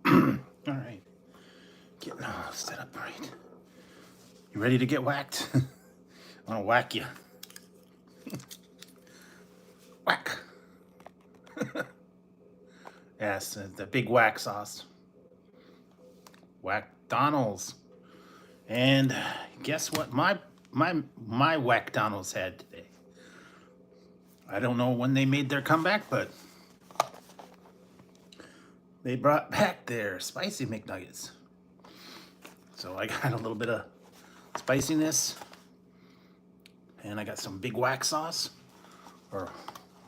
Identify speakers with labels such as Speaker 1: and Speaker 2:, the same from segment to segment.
Speaker 1: All right, getting all set up right. You ready to get whacked? I'm gonna whack you. Whack. Yes, the big whack sauce. Whack Donald's. And guess what? My whack Donald's had today. I don't know when they made their comeback, but they brought back their spicy McNuggets. So I got a little bit of spiciness, and I got some big whack sauce, or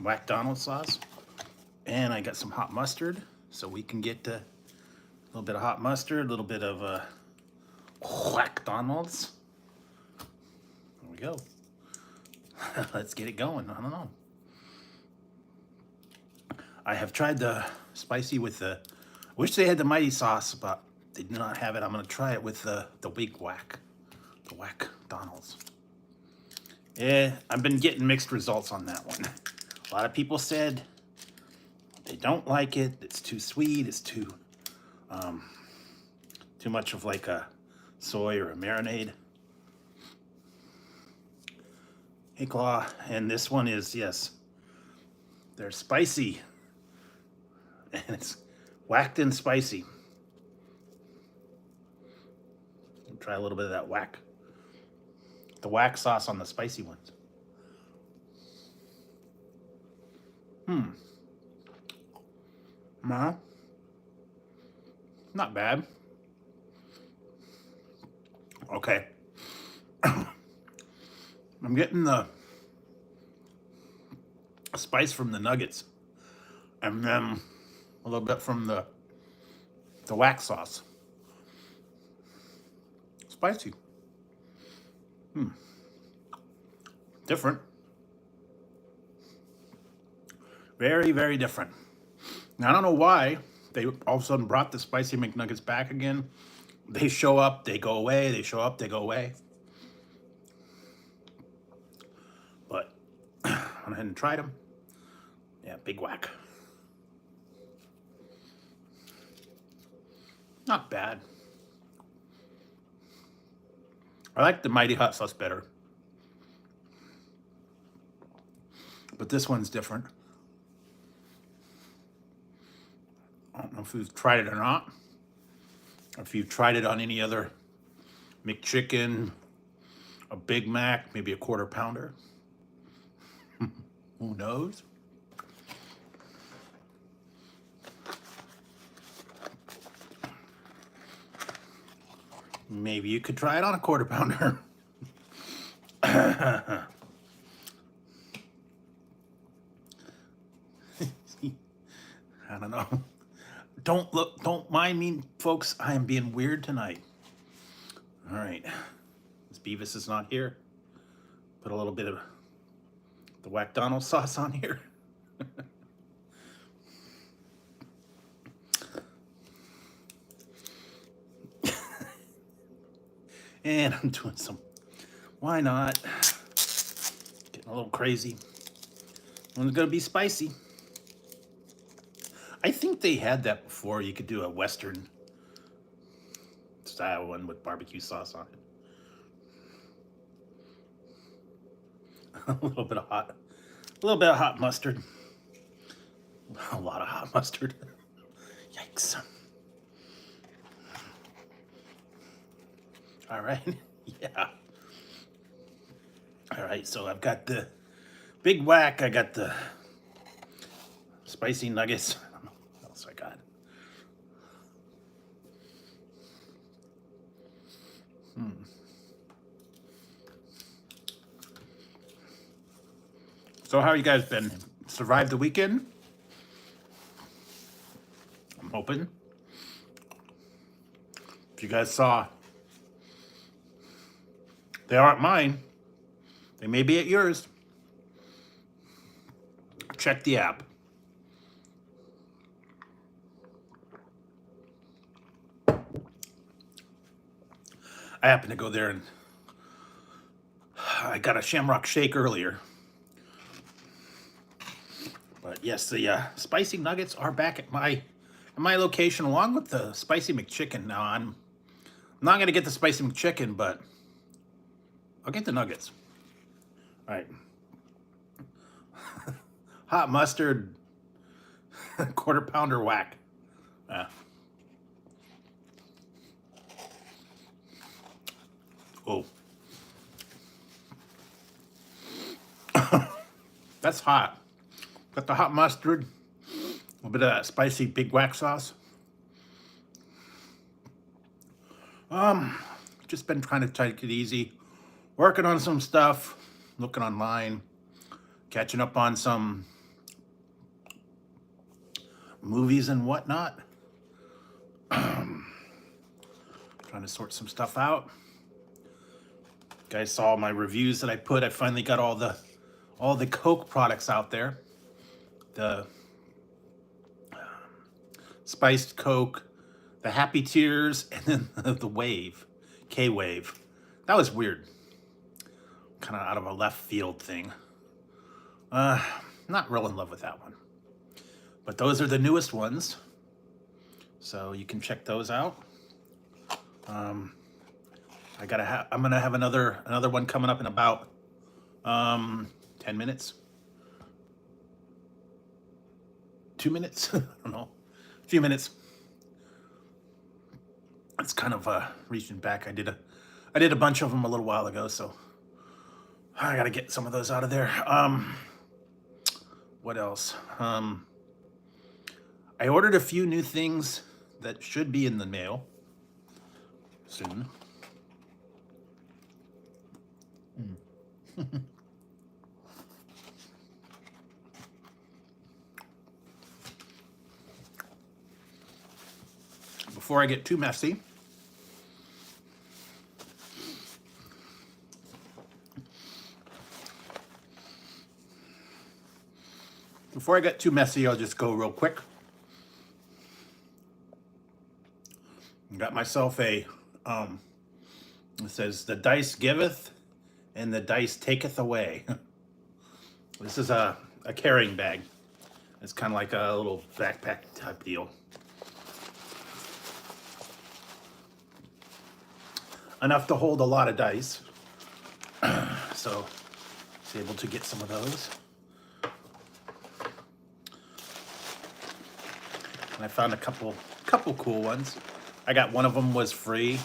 Speaker 1: whack Donald sauce, and I got some hot mustard, so we can get a little bit of hot mustard, a little bit of whack Donald's. There we go. Let's get it going. I don't know. I have tried the spicy with the, I wish they had the mighty sauce, but they do not have it. I'm gonna try it with the big whack, the whack Donald's. Yeah, I've been getting mixed results on that one. A lot of people said they don't like it. It's too sweet. It's too much of like a soy or a marinade. Hey, Claw. And this one is, yes, they're spicy. And it's whacked and spicy. I'll try a little bit of that whack. The whack sauce on the spicy ones. No. Not bad. Okay. I'm getting the spice from the nuggets, and then a little bit from the whack sauce. Spicy. Different. Very, very different. Now, I don't know why they all of a sudden brought the spicy McNuggets back again. They show up, they go away. They show up, they go away. But I went ahead and tried them. Yeah, big whack. Not bad. I like the mighty hot sauce better. But this one's different. I don't know if you've tried it or not. Or if you've tried it on any other McChicken, a Big Mac, maybe a quarter pounder. Who knows? Maybe you could try it on a quarter pounder. I don't know. Don't mind me, folks. I am being weird tonight. All right. This Beavis is not here. Put a little bit of the whack Donald sauce on here. And I'm doing some, why not? Getting a little crazy. One's gonna be spicy. I think they had that before. You could do a Western style one with barbecue sauce on it. A little bit of hot mustard. A lot of hot mustard. Yikes. All right, yeah. All right, so I've got the big whack. I got the spicy nuggets. I don't know what else I got. So how you guys been? Survived the weekend? I'm hoping. If you guys saw, they aren't mine. They may be at yours. Check the app. I happened to go there and I got a Shamrock Shake earlier. But yes, the spicy nuggets are back at my my location along with the spicy McChicken. Now I'm not gonna get the spicy McChicken, but I'll get the nuggets. All right. Hot mustard, quarter pounder whack. Oh. That's hot. Got the hot mustard, a little bit of that spicy big whack sauce. Just been trying to take it easy, working on some stuff, looking online, catching up on some movies and whatnot. Trying to sort some stuff out. You guys saw my reviews that I put. I finally got all the Coke products out there. The spiced Coke, the Happy Tears, and then the Wave, K-Wave. That was weird. Kind of out of a left field thing. Not real in love with that one. But those are the newest ones. So you can check those out. I'm gonna have another one coming up in about 10 minutes. 2 minutes? I don't know. A few minutes. It's kind of reaching back. I did a bunch of them a little while ago, so I gotta get some of those out of there. What else? I ordered a few new things that should be in the mail soon. Before I get too messy, I'll just go real quick. Got myself a, it says, the dice giveth and the dice taketh away. This is a carrying bag. It's kind of like a little backpack type deal. Enough to hold a lot of dice. So, I was able to get some of those. And I found a couple cool ones. I got one of them was free.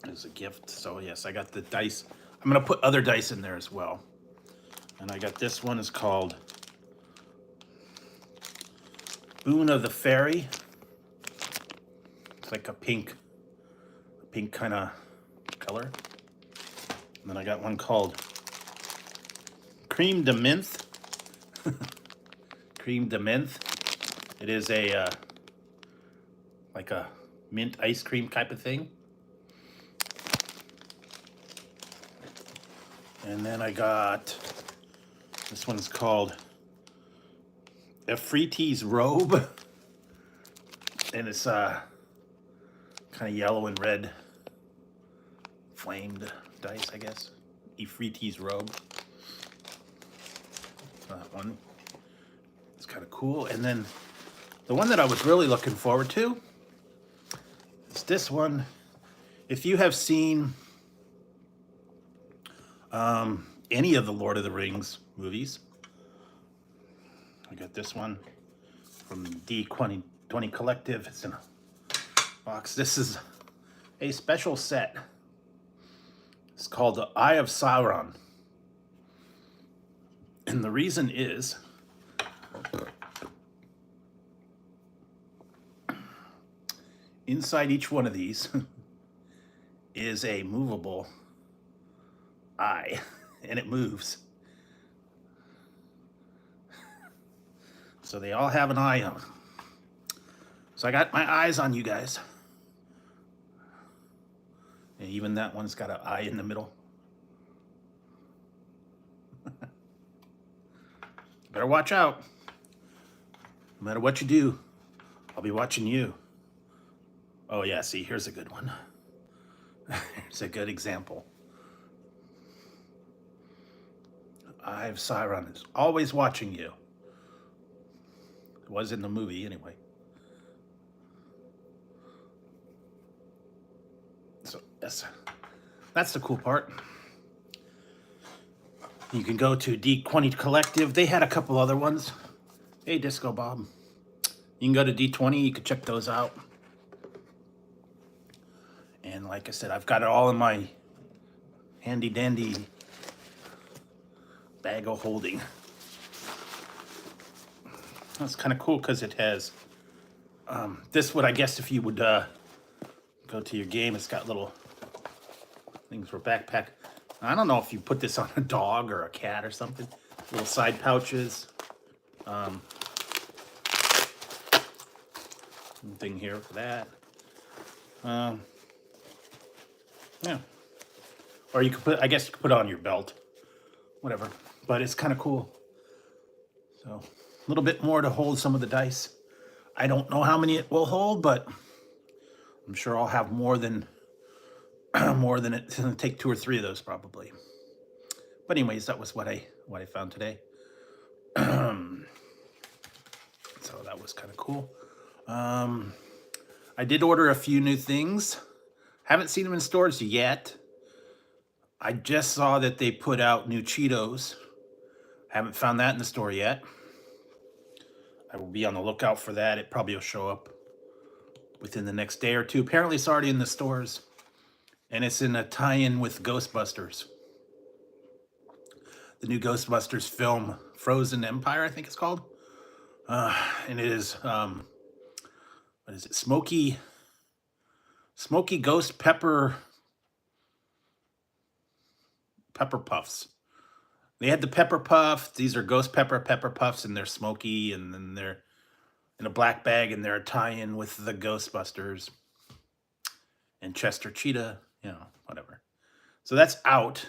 Speaker 1: It was a gift. So yes, I got the dice. I'm gonna put other dice in there as well. And I got this one, is called Boon of the Fairy. It's like a pink kind of color. And then I got one called Cream de Mint. Cream de Mint. It is a like a mint ice cream type of thing. And then I got, this one's called Efriti's Robe. And it's kind of yellow and red flamed dice, I guess. Efriti's Robe. That one. It's kind of cool. And then the one that I was really looking forward to is this one. If you have seen any of the Lord of the Rings movies, I got this one from D20 Collective. It's in a box. This is a special set. It's called the Eye of Sauron. And the reason is, inside each one of these is a movable eye, and it moves. So they all have an eye on them. So I got my eyes on you guys. And even that one's got an eye in the middle. Better watch out. No matter what you do, I'll be watching you. Oh yeah, see, here's a good one. Here's a good example. Eye of Sauron is always watching you. It was in the movie anyway. So that's the cool part. You can go to D20 Collective. They had a couple other ones. Hey, Disco Bob. You can go to D20. You can check those out. And like I said, I've got it all in my handy dandy bag of holding. That's kind of cool because it has this would, I guess, if you would go to your game, it's got little things for backpack. I don't know if you put this on a dog or a cat or something. Little side pouches. Thing here for that. Yeah. Or you could put, I guess you could put it on your belt. Whatever. But it's kind of cool. So a little bit more to hold some of the dice. I don't know how many it will hold, but I'm sure I'll have more than it. It's gonna take 2 or 3 of those probably. But anyways, that was what I found today. So that was kind of cool. I did order a few new things. Haven't seen them in stores yet. I just saw that they put out new Cheetos. Haven't found that in the store yet. I will be on the lookout for that. It probably will show up within the next day or two. Apparently it's already in the stores. And it's in a tie-in with Ghostbusters. The new Ghostbusters film, Frozen Empire, I think it's called. And it is, what is it? Smoky Ghost Pepper Puffs. They had the Pepper Puff. These are Ghost Pepper Puffs, and they're smoky, and then they're in a black bag, and they're a tie-in with the Ghostbusters and Chester Cheetah, whatever. So that's out.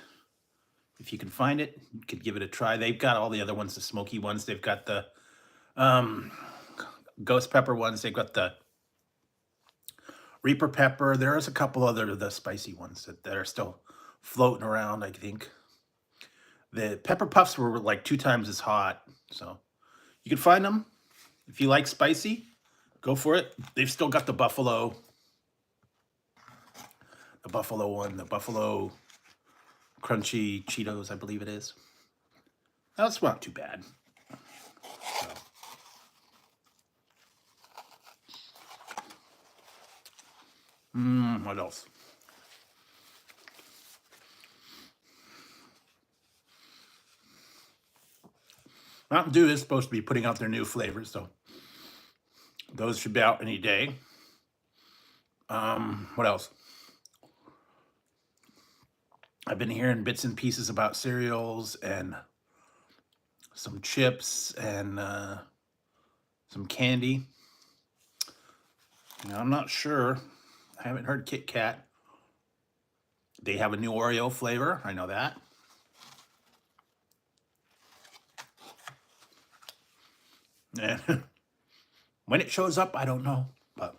Speaker 1: If you can find it, you could give it a try. They've got all the other ones, the smoky ones. They've got the Ghost Pepper ones. They've got the Reaper Pepper. There's a couple other of the spicy ones that are still floating around, I think. The Pepper Puffs were like 2 times as hot. So you can find them. If you like spicy, go for it. They've still got the buffalo one, the buffalo crunchy Cheetos, I believe it is. That's not too bad. What else? Mountain Dew is supposed to be putting out their new flavors, so those should be out any day. What else? I've been hearing bits and pieces about cereals and some chips and some candy. Now, I'm not sure. I haven't heard Kit Kat. They have a new Oreo flavor. I know that. And when it shows up, I don't know. But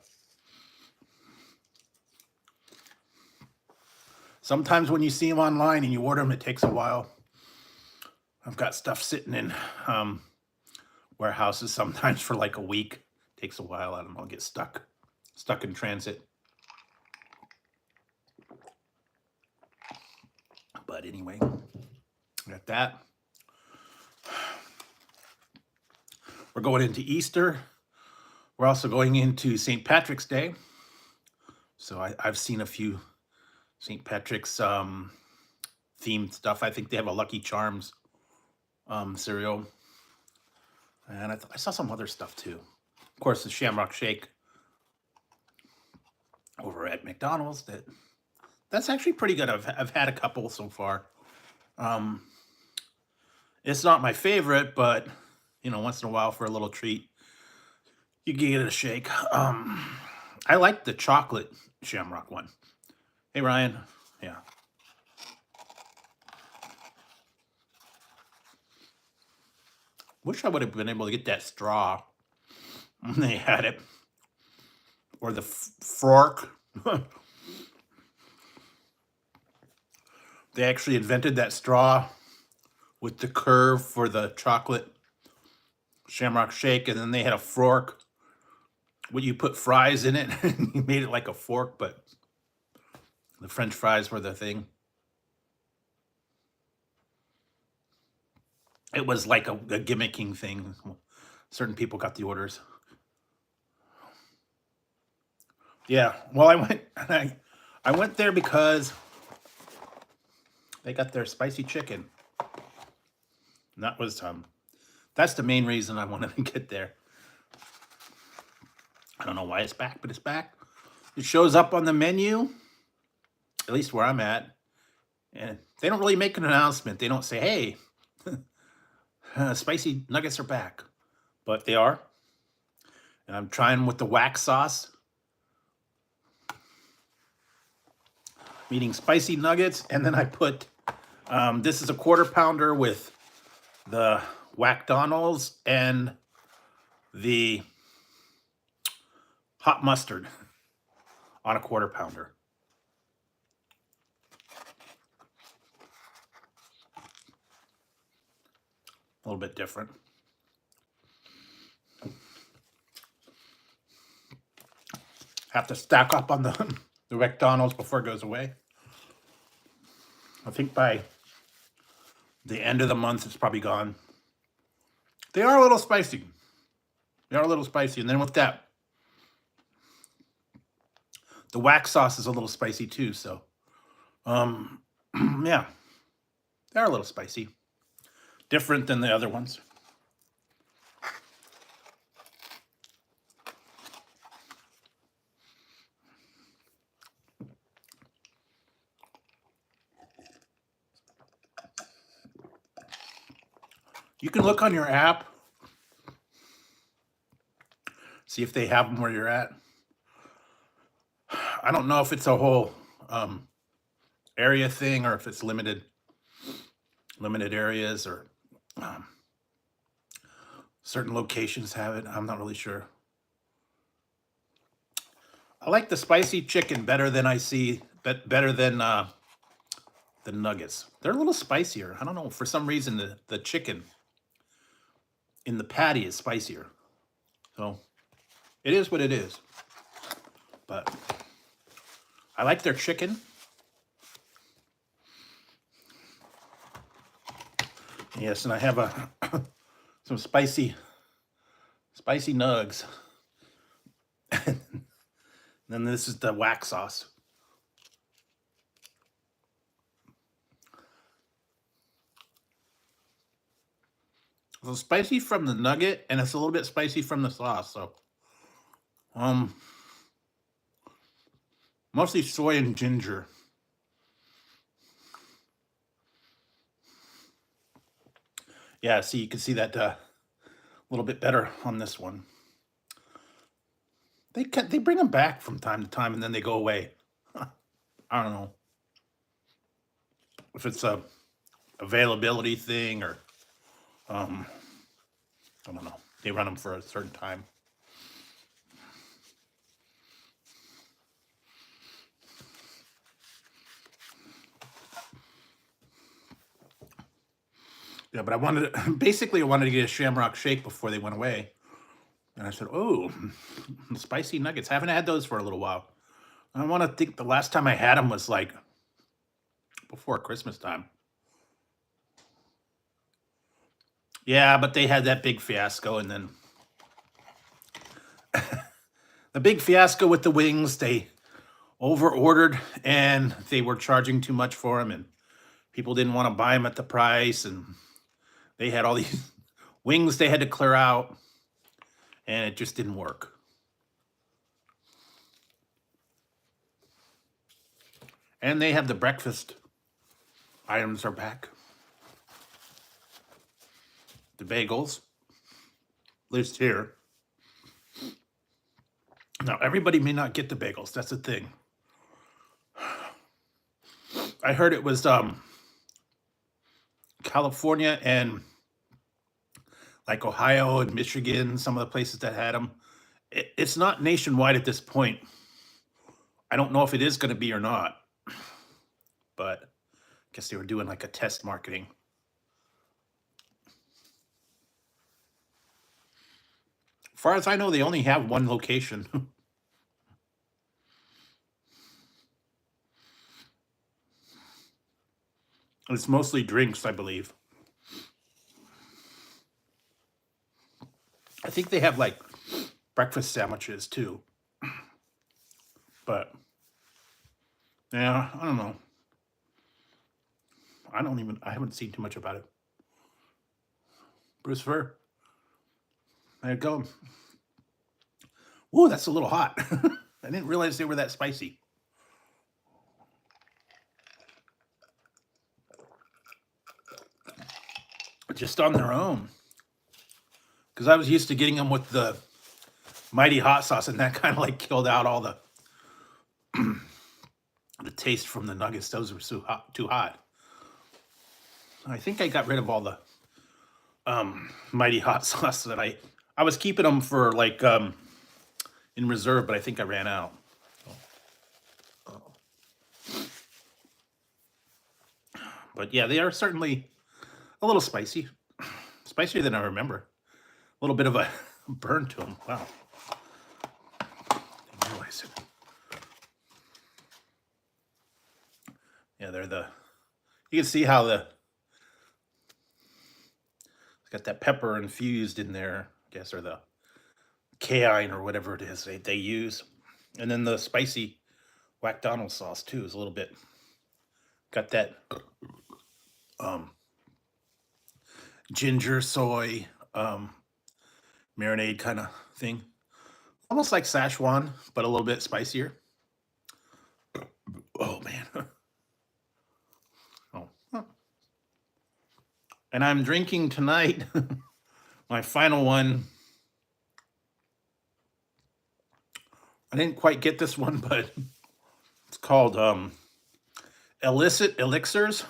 Speaker 1: sometimes when you see them online and you order them, it takes a while. I've got stuff sitting in warehouses sometimes for like a week. It takes a while. I don't know. Get stuck in transit. But anyway, got that. We're going into Easter. We're also going into St. Patrick's Day. So I've seen a few St. Patrick's themed stuff. I think they have a Lucky Charms cereal. And I saw some other stuff too. Of course, the Shamrock Shake over at McDonald's. That's actually pretty good. I've had a couple so far. It's not my favorite, but once in a while for a little treat, you can get it a shake. I like the chocolate Shamrock one. Hey, Ryan. Yeah. Wish I would have been able to get that straw when they had it. Or the fork. They actually invented that straw with the curve for the chocolate Shamrock Shake, and then they had a fork where you put fries in it and you made it like a fork, but the French fries were the thing. It was like a gimmicking thing. Certain people got the orders. Yeah, well, I went there because they got their spicy chicken. And that was that's the main reason I wanted to get there. I don't know why it's back, but it's back. It shows up on the menu, at least where I'm at, and they don't really make an announcement. They don't say, "Hey, spicy nuggets are back," but they are. And I'm trying with the wax sauce. I'm eating spicy nuggets, and then I put this is a quarter pounder with the McDonald's and the hot mustard on a quarter pounder. A little bit different. Have to stack up on the McDonald's before it goes away. I think by the end of the month, it's probably gone. They are a little spicy. They are a little spicy. And then with that, the wax sauce is a little spicy too. So, yeah, they are a little spicy. Different than the other ones. You can look on your app, see if they have them where you're at. I don't know if it's a whole area thing or if it's limited areas or certain locations have it. I'm not really sure. I like the spicy chicken better than better than the nuggets. They're a little spicier. I don't know, for some reason the chicken in the patty is spicier. So it is what it is. But I like their chicken. Yes, and I have some spicy nugs. And then this is the wax sauce. A little spicy from the nugget, and it's a little bit spicy from the sauce. So, mostly soy and ginger. Yeah, see, you can see that a little bit better on this one. They bring them back from time to time, and then they go away. I don't know if it's a availability thing or I don't know. They run them for a certain time. Yeah, but I wanted to get a Shamrock Shake before they went away. And I said, oh, spicy nuggets. I haven't had those for a little while. I want to think the last time I had them was like before Christmas time. Yeah, but they had that big fiasco, and then the big fiasco with the wings, they over-ordered, and they were charging too much for them, and people didn't want to buy them at the price, and they had all these wings they had to clear out, and it just didn't work. And they have the breakfast items are back. The bagels, at least here. Now, everybody may not get the bagels. That's the thing. I heard it was California and like Ohio and Michigan, some of the places that had them. It's not nationwide at this point. I don't know if it is going to be or not, but I guess they were doing like a test marketing. far as I know, they only have one location. It's mostly drinks, I believe. I think they have like breakfast sandwiches too. But yeah, I don't know. I haven't seen too much about it. Bruce Fur. There you go. Ooh, that's a little hot. I didn't realize they were that spicy. Just on their own. Because I was used to getting them with the mighty hot sauce, and that kind of like killed out all the the taste from the nuggets. Those were too hot. I think I got rid of all the mighty hot sauce that I was keeping them for like in reserve, but I think I ran out. But yeah, they are certainly a little spicy, spicier than I remember. A little bit of a burn to them. Wow. Didn't realize it. Yeah, you can see how it's got that pepper infused in there, I guess, or the cayenne or whatever it is they use. And then the spicy McDonald's sauce too is a little bit, got that ginger soy marinade kind of thing. Almost like Szechuan, but a little bit spicier. Oh man. Oh. Huh. And I'm drinking tonight my final one. I didn't quite get this one, but it's called Illicit Elixirs.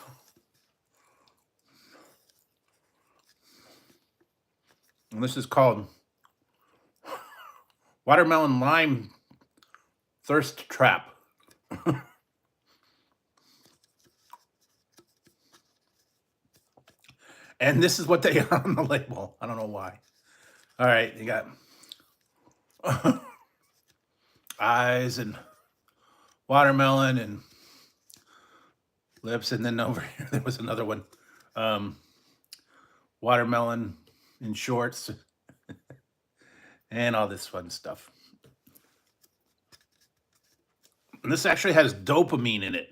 Speaker 1: And this is called Watermelon Lime Thirst Trap. And this is what they are on the label. I don't know why. All right, you got eyes and watermelon and lips, and then over here there was another one, watermelon in shorts, and all this fun stuff. And this actually has dopamine in it.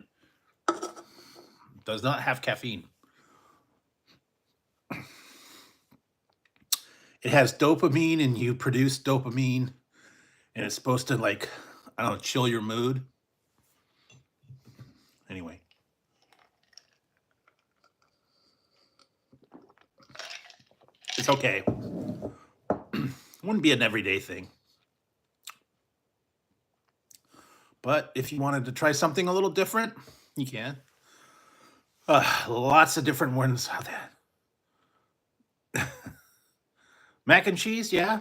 Speaker 1: Does not have caffeine. It has dopamine, and you produce dopamine, and it's supposed to, like, I don't know, chill your mood. Anyway. It's okay. Wouldn't be an everyday thing. But if you wanted to try something a little different, you can. Lots of different ones out there. Mac and cheese, yeah.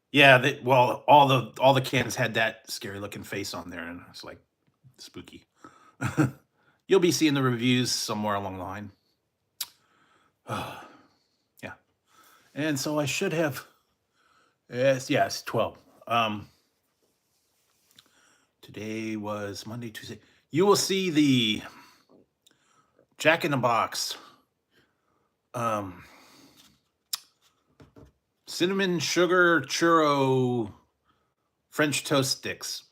Speaker 1: Yeah, well, all the cans had that scary looking face on there, and it's like spooky. You'll be seeing the reviews somewhere along the line. Yeah. And so I should have, yes, 12. Today was Monday, Tuesday. You will see the Jack in the Box cinnamon sugar churro French toast sticks.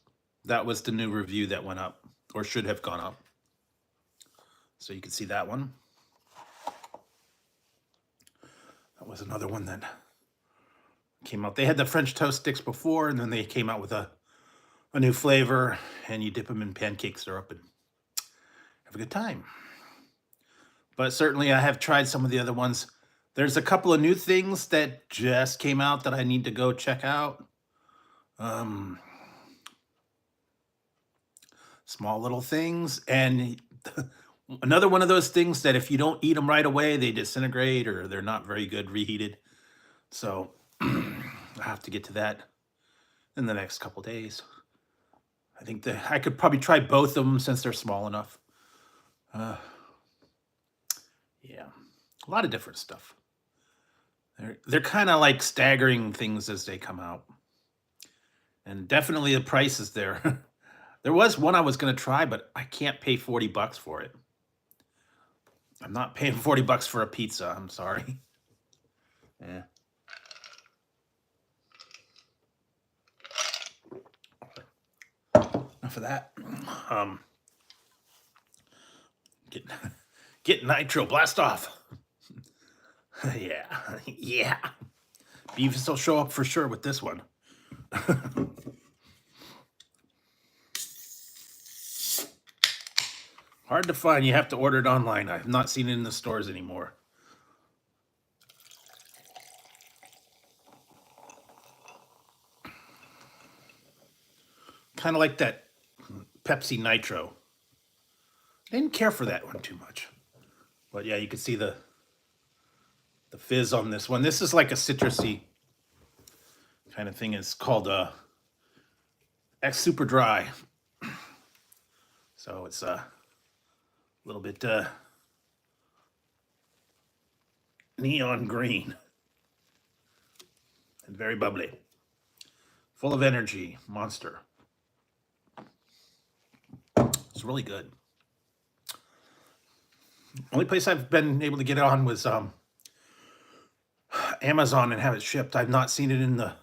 Speaker 1: That was the new review that went up, or should have gone up. So you can see that one. That was another one that came out. They had the French toast sticks before, and then they came out with a new flavor, and you dip them in pancake syrup and have a good time. But certainly I have tried some of the other ones. There's a couple of new things that just came out that I need to go check out. Small little things, and another one of those things that if you don't eat them right away, they disintegrate or they're not very good reheated. So I have to get to that in the next couple days. I think that I could probably try both of them since they're small enough. Yeah, a lot of different stuff. They're kind of like staggering things as they come out. And definitely the price is there. There was one I was going to try, but I can't pay 40 bucks for it. I'm not paying 40 bucks for a pizza. I'm sorry. Yeah. Enough of that. Get, get nitro, blast off. Yeah, yeah. Beavis will show up for sure with this one. Hard to find. You have to order it online. I've not seen it in the stores anymore. Kind of like that Pepsi Nitro. I didn't care for that one too much. But yeah, you can see the fizz on this one. This is like a citrusy kind of thing. It's called X Super Dry. So it's a little bit neon green and very bubbly. Full of energy, monster. It's really good. Only place I've been able to get it on was Amazon and have it shipped. I've not seen it in the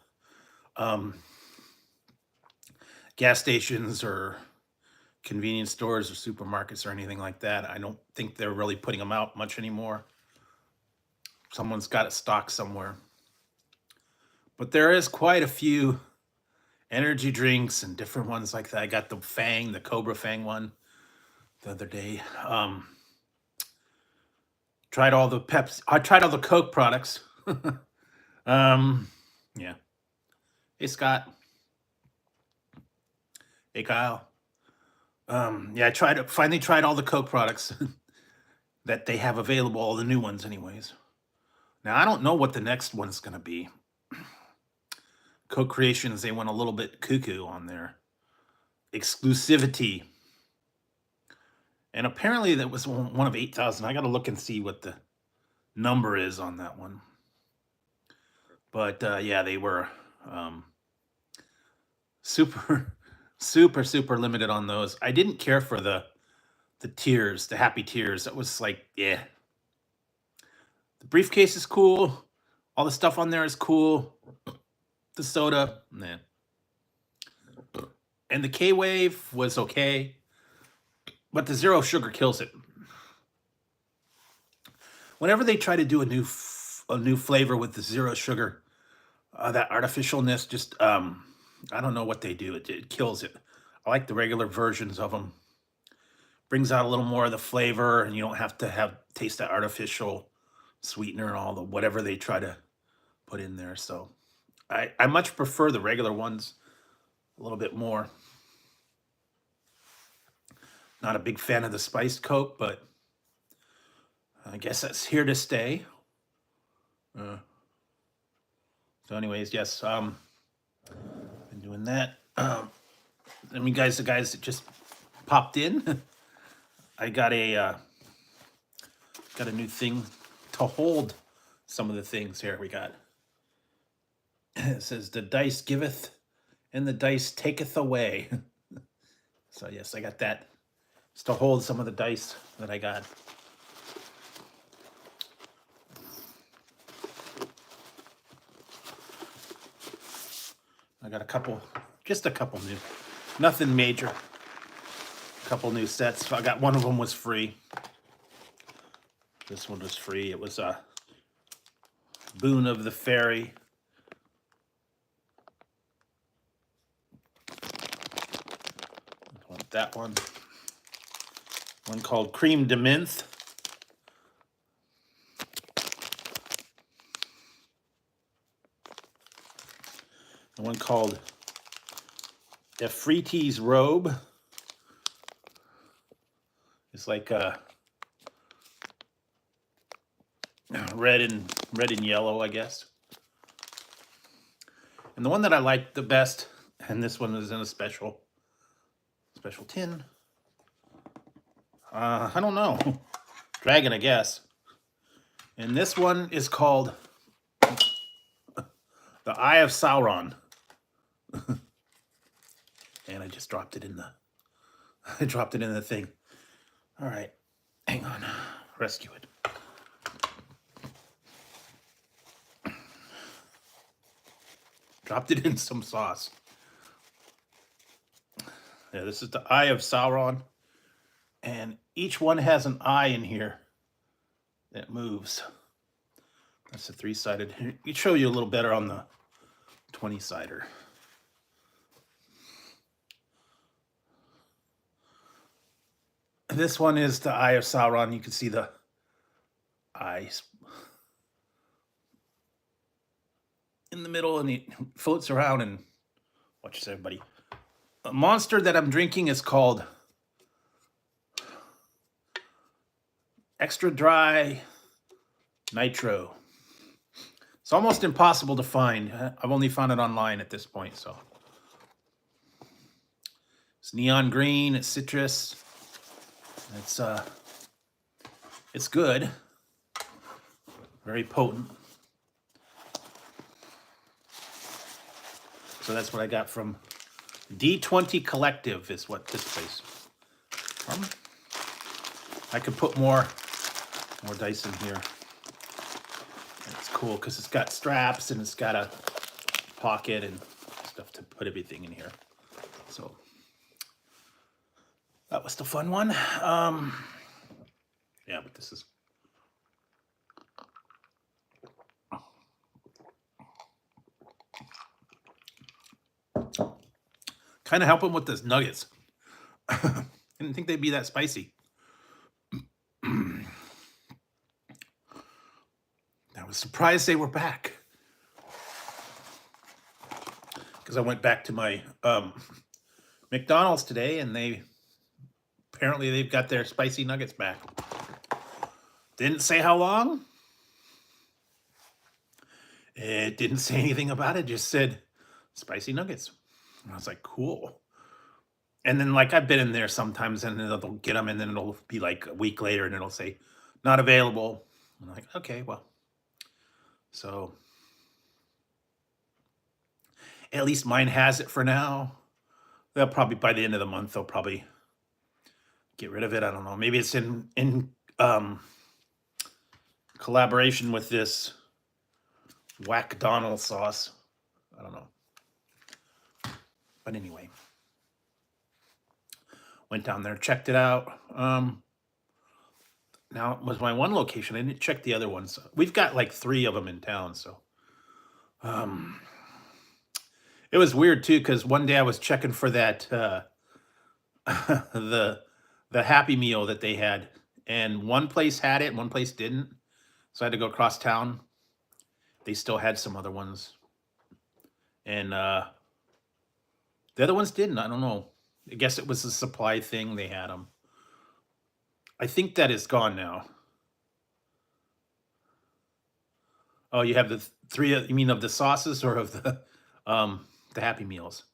Speaker 1: gas stations or convenience stores or supermarkets or anything like that. I don't think they're really putting them out much anymore. Someone's got it stocked somewhere. But there is quite a few energy drinks and different ones like that. I got the Fang, the Cobra Fang one the other day. Tried all the Pepsi. I tried all the Coke products. Yeah. Hey, Scott. Hey, Kyle. Yeah, I finally tried all the Coke products that they have available, all the new ones anyways. Now, I don't know what the next one's going to be. Coke Creations, they went a little bit cuckoo on their exclusivity. And apparently that was one of 8,000. I got to look and see what the number is on that one. But yeah, they were super limited on those. I didn't care for the tears, the happy tears. That was like, yeah. The briefcase is cool. All the stuff on there is cool. The soda, nah. And the K-Wave was okay. But the zero sugar kills it. Whenever they try to do a new flavor with the zero sugar, that artificialness just, I don't know what they do. It kills it. I like the regular versions of them. Brings out a little more of the flavor, and you don't have to taste that artificial sweetener and all the whatever they try to put in there. So I much prefer the regular ones a little bit more. Not a big fan of the spiced Coke, but I guess that's here to stay. So anyways, yes, been doing that. I mean, guys, the guys that just popped in, I got a new thing to hold some of the things here. We got, it says, the dice giveth and the dice taketh away. So yes, I got that. It's to hold some of the dice that I got. I got just a couple new, nothing major. A couple new sets. I got one of them was free. This one was free. It was a Boon of the Fairy. I want that one. One called Cream de Menthe. And one called Efreetis Robe. It's like red and yellow, I guess. And the one that I like the best, and this one is in a special tin. I don't know. Dragon, I guess. And this one is called The Eye of Sauron. And I just dropped it in the I dropped it in the thing. All right. Hang on. Rescue it. Dropped it in some sauce. Yeah, this is the Eye of Sauron. And each one has an eye in here that moves. That's a 3-sided. It show you a little better on the 20-sider. This one is the Eye of Sauron. You can see the eyes in the middle, and it floats around and watches everybody. A monster that I'm drinking is called Extra Dry Nitro. It's almost impossible to find. I've only found it online at this point, so. It's neon green, it's citrus. It's good. Very potent. So that's what I got from D20 Collective is what this place from. I could put more dice in here. And it's cool because it's got straps and it's got a pocket and stuff to put everything in here. So that was the fun one. Yeah, but this is kind of helping with this nuggets. Didn't think they'd be that spicy. I was surprised they were back because I went back to my McDonald's today, and apparently they've got their spicy nuggets back. Didn't say how long. It didn't say anything about it. Just said spicy nuggets. And I was like, cool. And then, like, I've been in there sometimes, and then they'll get them, and then it'll be like a week later, and it'll say not available. I'm like, okay, well. So at least mine has it for now. They'll probably, by the end of the month, they'll probably get rid of it. I don't know. Maybe it's in collaboration with this Whack Donald sauce. I don't know. But anyway, went down there, checked it out. Now it was my one location. I didn't check the other ones. We've got like 3 of them in town, so it was weird too because one day I was checking for that the Happy Meal that they had, and one place had it, and one place didn't. So I had to go across town. They still had some other ones, and the other ones didn't. I don't know. I guess it was a supply thing. They had them. I think that is gone now. Oh, you have the 3. You mean of the sauces or of the Happy Meals?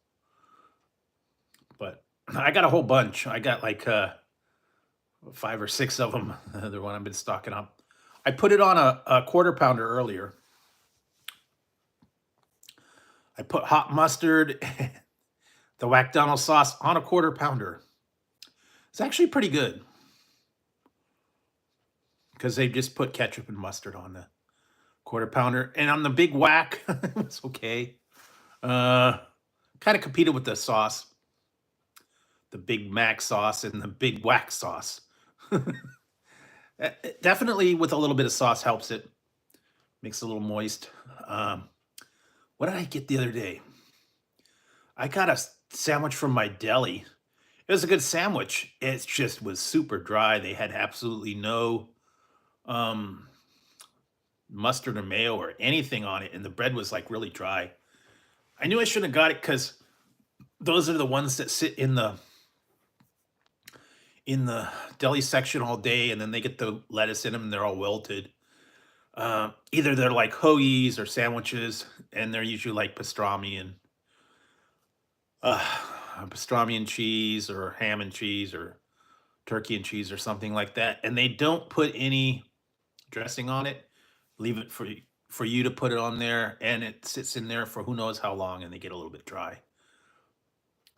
Speaker 1: But I got a whole bunch. I got like 5 or 6 of them. The one I've been stocking up. I put it on a quarter pounder earlier. I put hot mustard, the Whack Donald sauce on a quarter pounder. It's actually pretty good because they just put ketchup and mustard on the quarter pounder, and on the big Whack, it was okay. Kind of competed with the sauce, the Big Mac sauce and the Big Whack sauce. Definitely with a little bit of sauce helps it. Makes it a little moist. What did I get the other day? I got a sandwich from my deli. It was a good sandwich. It just was super dry. They had absolutely no mustard or mayo or anything on it, and the bread was like really dry. I knew I shouldn't have got it because those are the ones that sit in the deli section all day, and then they get the lettuce in them and they're all wilted. Either they're like hoagies or sandwiches, and they're usually like pastrami and cheese or ham and cheese or turkey and cheese or something like that. And they don't put any dressing on it. Leave it for for you to put it on there, and it sits in there for who knows how long, and they get a little bit dry.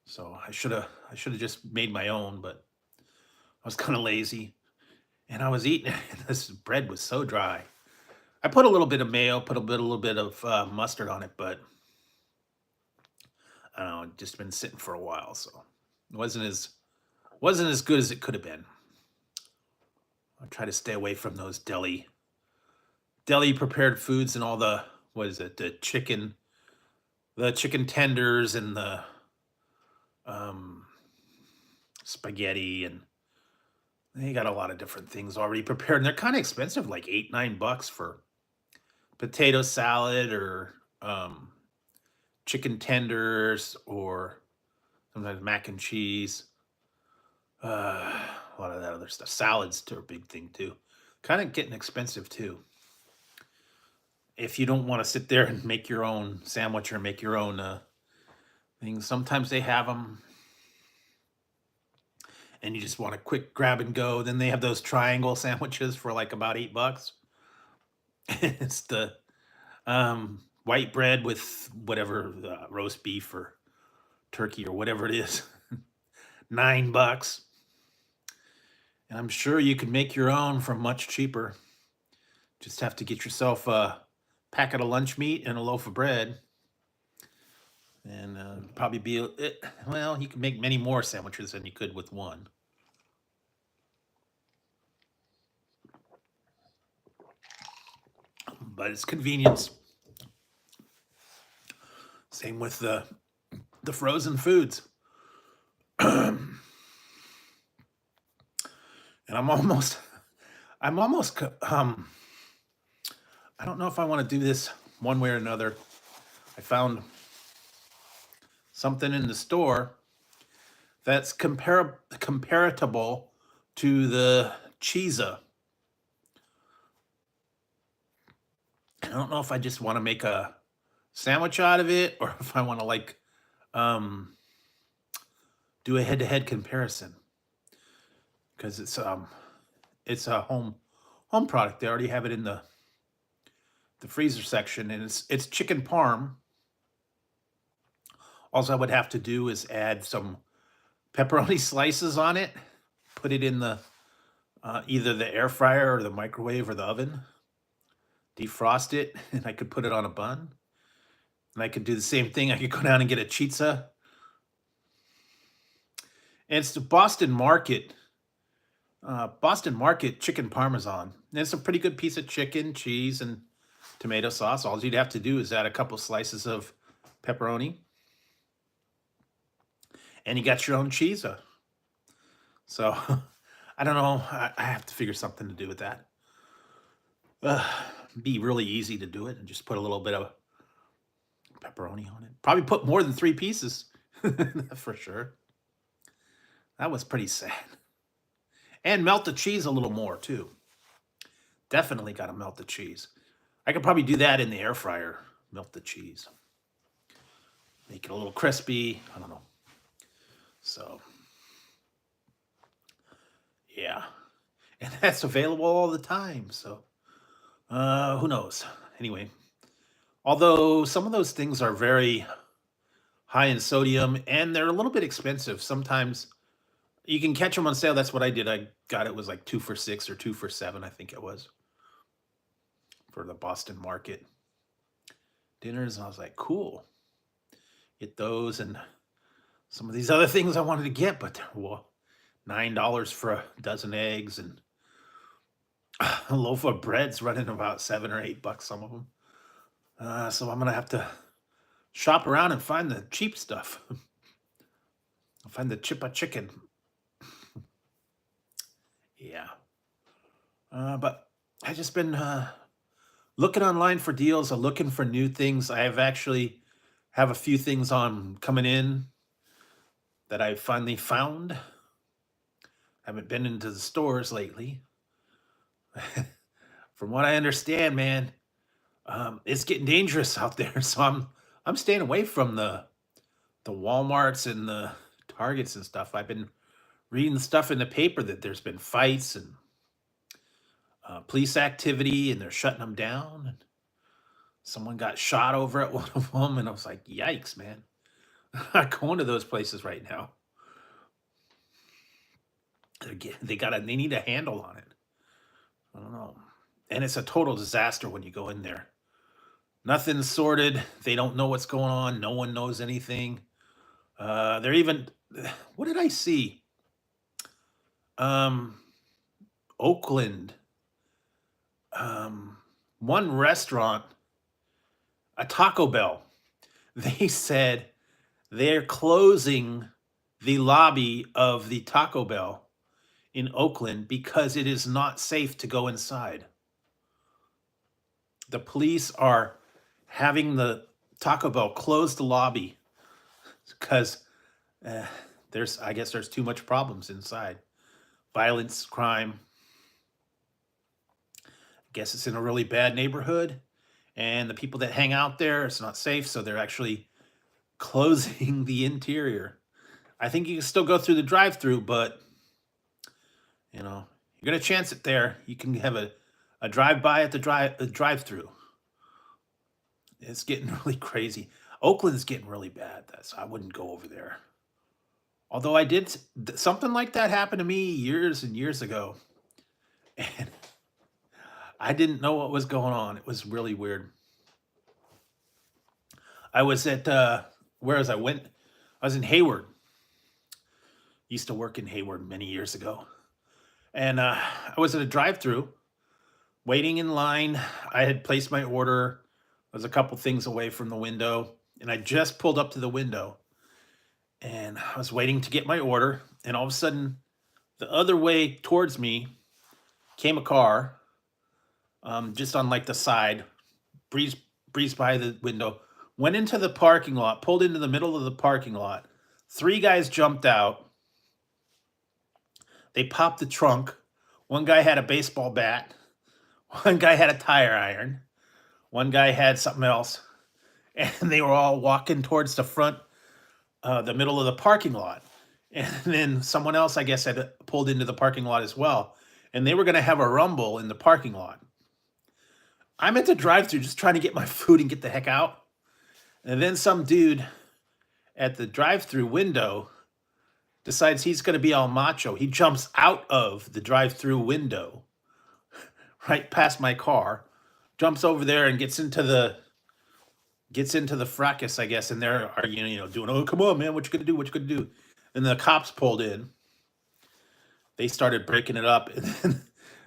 Speaker 1: So I should have just made my own, but I was kind of lazy, and I was eating it, and this bread was so dry. I put a little bit of mayo, put a little bit of mustard on it, but I don't know, it just been sitting for a while, so it wasn't as good as it could have been. I try to stay away from those deli prepared foods and all the, what is it, the chicken tenders and the um, spaghetti, and they got a lot of different things already prepared, and they're kind of expensive, like 8, 9 bucks for potato salad or chicken tenders or sometimes mac and cheese. A lot of that other stuff. Salads are a big thing too. Kind of getting expensive too. If you don't want to sit there and make your own sandwich or make your own things, sometimes they have them, and you just want a quick grab and go. Then they have those triangle sandwiches for like about 8 bucks. It's the white bread with whatever roast beef or turkey or whatever it is, 9 bucks. And I'm sure you could make your own for much cheaper. Just have to get yourself a packet of lunch meat and a loaf of bread, and probably be well. You can make many more sandwiches than you could with one. But it's convenience. Same with the frozen foods. And I'm almost I don't know if I want to do this one way or another. I found something in the store that's comparable to the Cheesa. I don't know if I just want to make a sandwich out of it, or if I want to like um, do a head-to-head comparison, because it's a home product. They already have it in the freezer section, and it's chicken parm. All I would have to do is add some pepperoni slices on it, put it in the either the air fryer or the microwave or the oven, defrost it, and I could put it on a bun. And I could do the same thing. I could go down and get a chizza. And it's the Boston Market chicken parmesan. And it's a pretty good piece of chicken, cheese, and tomato sauce. All you'd have to do is add a couple slices of pepperoni, and you got your own chizza. So I don't know. I have to figure something to do with that. Be really easy to do it, and just put a little bit of pepperoni on it. Probably put more than 3 pieces for sure. That was pretty sad. And melt the cheese a little more too. Definitely got to melt the cheese. I could probably do that in the air fryer. Melt the cheese. Make it a little crispy. I don't know. So, yeah. And that's available all the time. So, who knows? Anyway, although some of those things are very high in sodium and they're a little bit expensive, sometimes you can catch them on sale. That's what I did. I got it was like 2 for $6 or 2 for $7, I think it was, for the Boston Market dinners. And I was like, cool. Get those and some of these other things I wanted to get, but well, $9 for a dozen eggs, and a loaf of bread's running about 7 or 8 bucks, some of them. So I'm gonna have to shop around and find the cheap stuff. I'll find the chippa chicken. Yeah. But I just been looking online for deals, looking for new things. I have actually have a few things on coming in that I finally found. Haven't been into the stores lately. From what I understand, man, it's getting dangerous out there. So I'm staying away from the WalMarts and the Targets and stuff. I've been reading the stuff in the paper that there's been fights and police activity, and they're shutting them down. Someone got shot over at one of them, and I was like, yikes, man. I'm not going to those places right now. They need a handle on it. I don't know. And it's a total disaster when you go in there. Nothing's sorted. They don't know what's going on. No one knows anything. They're even what did I see? Um, Oakland. One restaurant, a Taco Bell. They said they're closing the lobby of the Taco Bell in Oakland because it is not safe to go inside. The police are having the Taco Bell close the lobby because I guess there's too much problems inside. Violence, crime. I guess it's in a really bad neighborhood, and the people that hang out there, it's not safe, so they're actually closing the interior. I think you can still go through the drive-through, but you're gonna chance it there. You can have a drive-by at the drive-through. It's getting really crazy. Oakland's getting really bad. I wouldn't go over there. Although something like that happened to me years and years ago, and I didn't know what was going on. It was really weird. I was at where was I? I was in Hayward. Used to work in Hayward many years ago, and I was at a drive-through, waiting in line. I had placed my order. I was a couple things away from the window, and I just pulled up to the window, and I was waiting to get my order, and all of a sudden, the other way towards me came a car, just on like the side, breezed by the window, went into the parking lot, pulled into the middle of the parking lot. 3 guys jumped out. They popped the trunk. One guy had a baseball bat. One guy had a tire iron. One guy had something else. And they were all walking towards the front, the middle of the parking lot. And then someone else, I guess, had pulled into the parking lot as well. And they were going to have a rumble in the parking lot. I'm at the drive-thru just trying to get my food and get the heck out. And then some dude at the drive-thru window decides he's going to be all macho. He jumps out of the drive-thru window right past my car, jumps over there and gets into the fracas, I guess, and they're arguing, doing, oh, come on, man, what you gonna do? What you gonna do? And the cops pulled in. They started breaking it up. And then,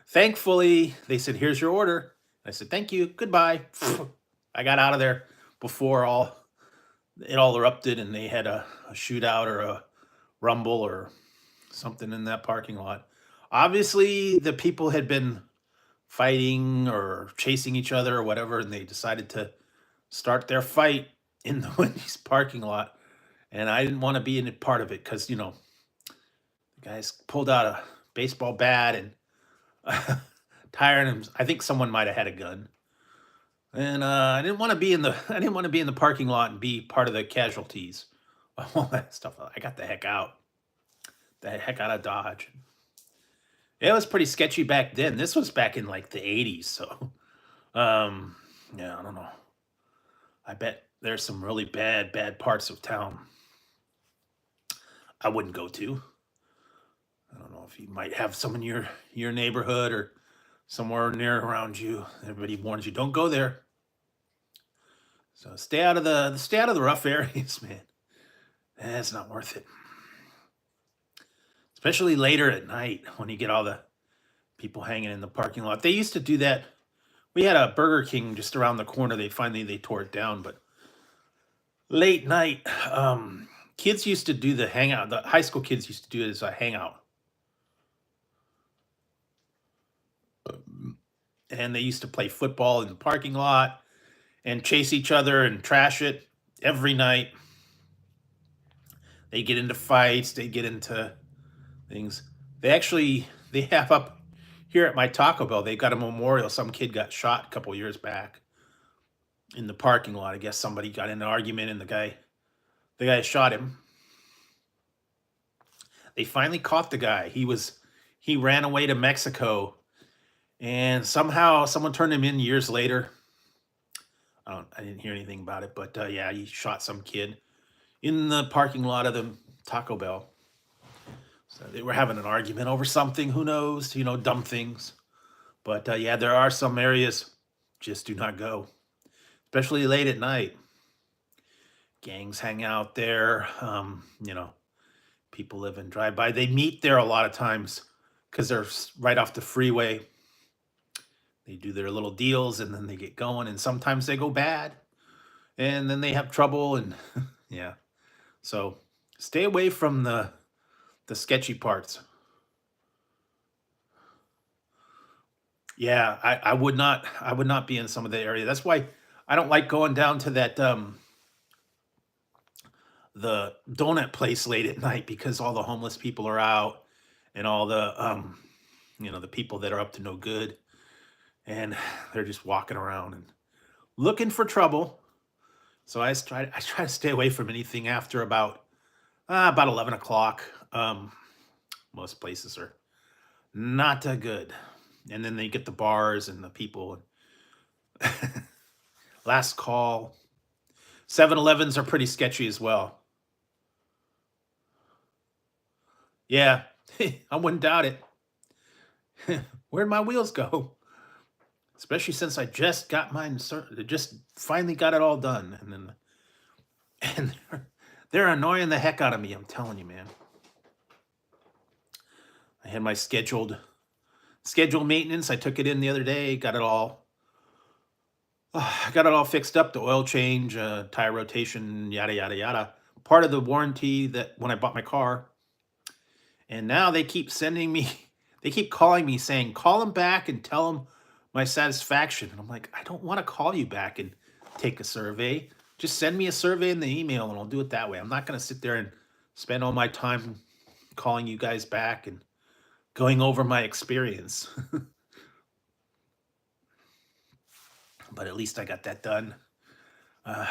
Speaker 1: thankfully, they said, here's your order. I said, thank you, goodbye. I got out of there before it all erupted and they had a shootout or a rumble or something in that parking lot. Obviously, the people had been fighting or chasing each other or whatever, and they decided to start their fight in the Wendy's parking lot. And I didn't want to be in a part of it because, the guys pulled out a baseball bat and tire, and I think someone might have had a gun. And I didn't want to be in the parking lot and be part of the casualties. All that stuff. I got the heck out. The heck out of Dodge. It was pretty sketchy back then. This was back in like the 80s, so yeah, I don't know. I bet there's some really bad parts of town I wouldn't go to. I don't know if you might have some in your neighborhood or somewhere near around you. Everybody warns you, don't go there. So stay out of the rough areas, man. It's not worth it. Especially later at night when you get all the people hanging in the parking lot. They used to do that. We had a Burger King just around the corner. They tore it down, but late night, kids used to do the hangout. The high school kids used to do it as a hangout. And they used to play football in the parking lot and chase each other and trash it every night. They get into fights. They get into things. They have up here at my Taco Bell, they got a memorial. Some kid got shot a couple years back in the parking lot. I guess somebody got in an argument and the guy shot him. They finally caught the guy. He ran away to Mexico, and somehow someone turned him in years later. I didn't hear anything about it, but yeah, he shot some kid in the parking lot of the Taco Bell. So they were having an argument over something. Who knows? Dumb things. But yeah, there are some areas just do not go, especially late at night. Gangs hang out there. People live and drive by. They meet there a lot of times because they're right off the freeway. They do their little deals and then they get going. And sometimes they go bad and then they have trouble. And yeah, so stay away from the sketchy parts. Yeah, I would not be in some of the area. That's why I don't like going down to that the donut place late at night because all the homeless people are out and all the people that are up to no good and they're just walking around and looking for trouble. So I try to stay away from anything after about 11 o'clock. Most places are not that good. And then they get the bars and the people. Last call. 7-Elevens are pretty sketchy as well. Yeah, I wouldn't doubt it. Where'd my wheels go? Especially since I just got mine, just finally got it all done, and they're annoying the heck out of me. I'm telling you, man. I had my scheduled maintenance. I took it in the other day, got it all fixed up. The oil change, tire rotation, yada yada yada. Part of the warranty that when I bought my car. And now they keep they keep calling me saying, call them back and tell them my satisfaction. And I'm like, I don't want to call you back and take a survey. Just send me a survey in the email and I'll do it that way. I'm not going to sit there and spend all my time calling you guys back and going over my experience. But at least I got that done. Uh,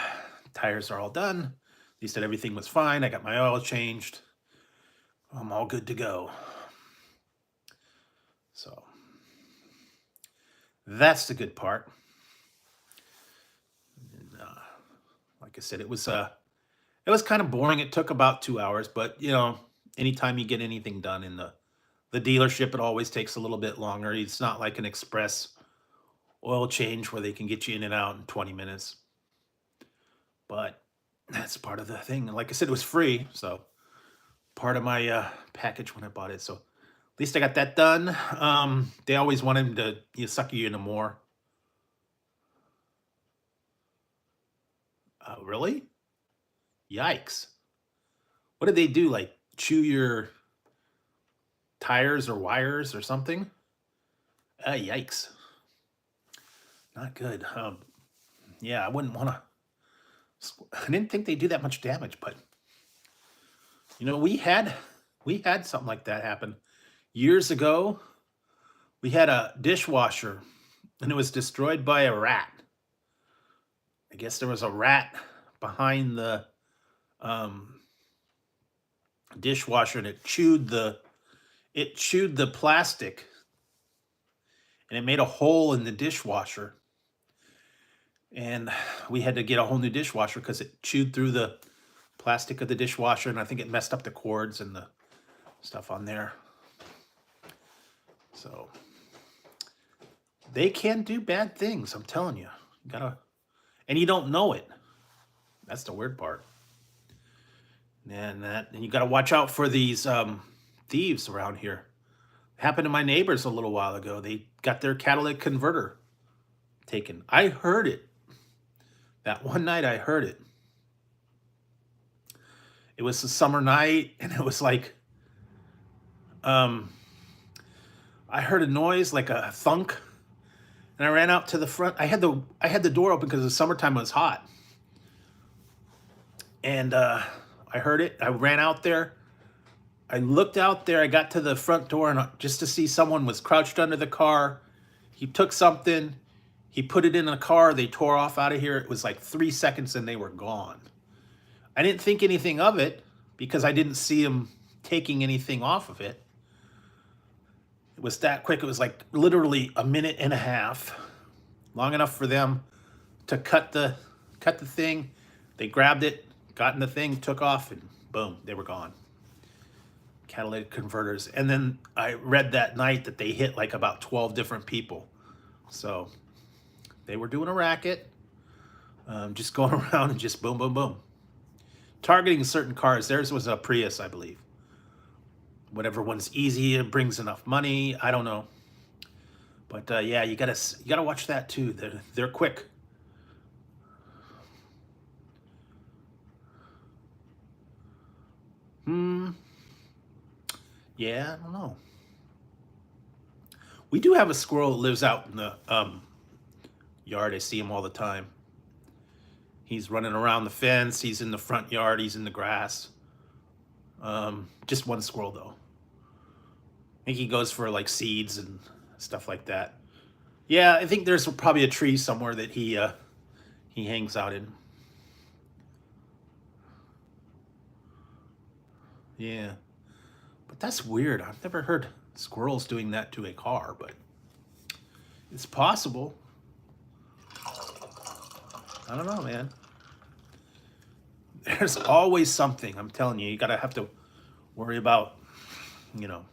Speaker 1: Tires are all done. They said everything was fine. I got my oil changed. I'm all good to go. So that's the good part. And, like I said, it was kind of boring. It took about 2 hours, but anytime you get anything done in the dealership, it always takes a little bit longer. It's not like an express oil change where they can get you in and out in 20 minutes. But that's part of the thing. And like I said, it was free, so part of my package when I bought it. So at least I got that done. They always want him to suck you into more. Really? Yikes. What did they do? Like chew your tires or wires or something? Yikes. Not good. Yeah, I wouldn't want to. I didn't think they do that much damage, but we had something like that happen years ago. We had a dishwasher, and it was destroyed by a rat. I guess there was a rat behind the um, dishwasher, and it chewed the plastic, and it made a hole in the dishwasher. And we had to get a whole new dishwasher because it chewed through the plastic of the dishwasher, and I think it messed up the cords and the stuff on there. So they can do bad things. I'm telling you, and you don't know it. That's the weird part. And you gotta watch out for these thieves around here. Happened to my neighbors a little while ago. They got their catalytic converter taken. I heard it. That one night I heard it. It was a summer night, and it was like, um, I heard a noise like a thunk, and I ran out to the front. I had the door open because the summertime was hot, and I heard it. I ran out there. I looked out there. I got to the front door, and just to see someone was crouched under the car. He took something. He put it in a car. They tore off out of here. It was like 3 seconds, and they were gone. I didn't think anything of it because I didn't see him taking anything off of it. It was that quick. It was like literally a minute and a half, long enough for them to cut the thing. They grabbed it, got in the thing, took off, and boom, they were gone. Catalytic converters. And then I read that night that they hit like about 12 different people. So they were doing a racket, just going around and just boom, boom, boom. Targeting certain cars. Theirs was a Prius, I believe. Whatever one's easy and brings enough money. I don't know. But yeah, you gotta watch that too. They're quick. Yeah, I don't know. We do have a squirrel that lives out in the yard. I see him all the time. He's running around the fence. He's in the front yard. He's in the grass. Just one squirrel though. I think he goes for like seeds and stuff like that. Yeah, I think there's probably a tree somewhere that he hangs out in. Yeah, but that's weird. I've never heard squirrels doing that to a car, but it's possible. I don't know, man. There's always something. I'm telling you, you gotta have to worry about, you know,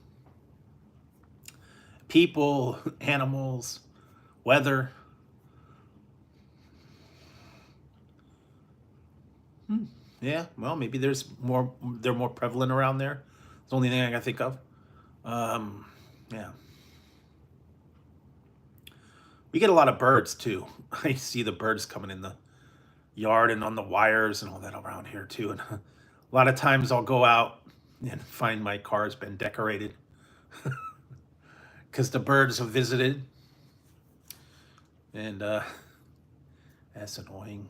Speaker 1: people, animals, weather. Yeah, well, maybe they're more prevalent around there. It's the only thing I can think of. Yeah. We get a lot of birds too. I see the birds coming in the yard and on the wires and all that around here too. And a lot of times I'll go out and find my car's been decorated because the birds have visited. And that's annoying.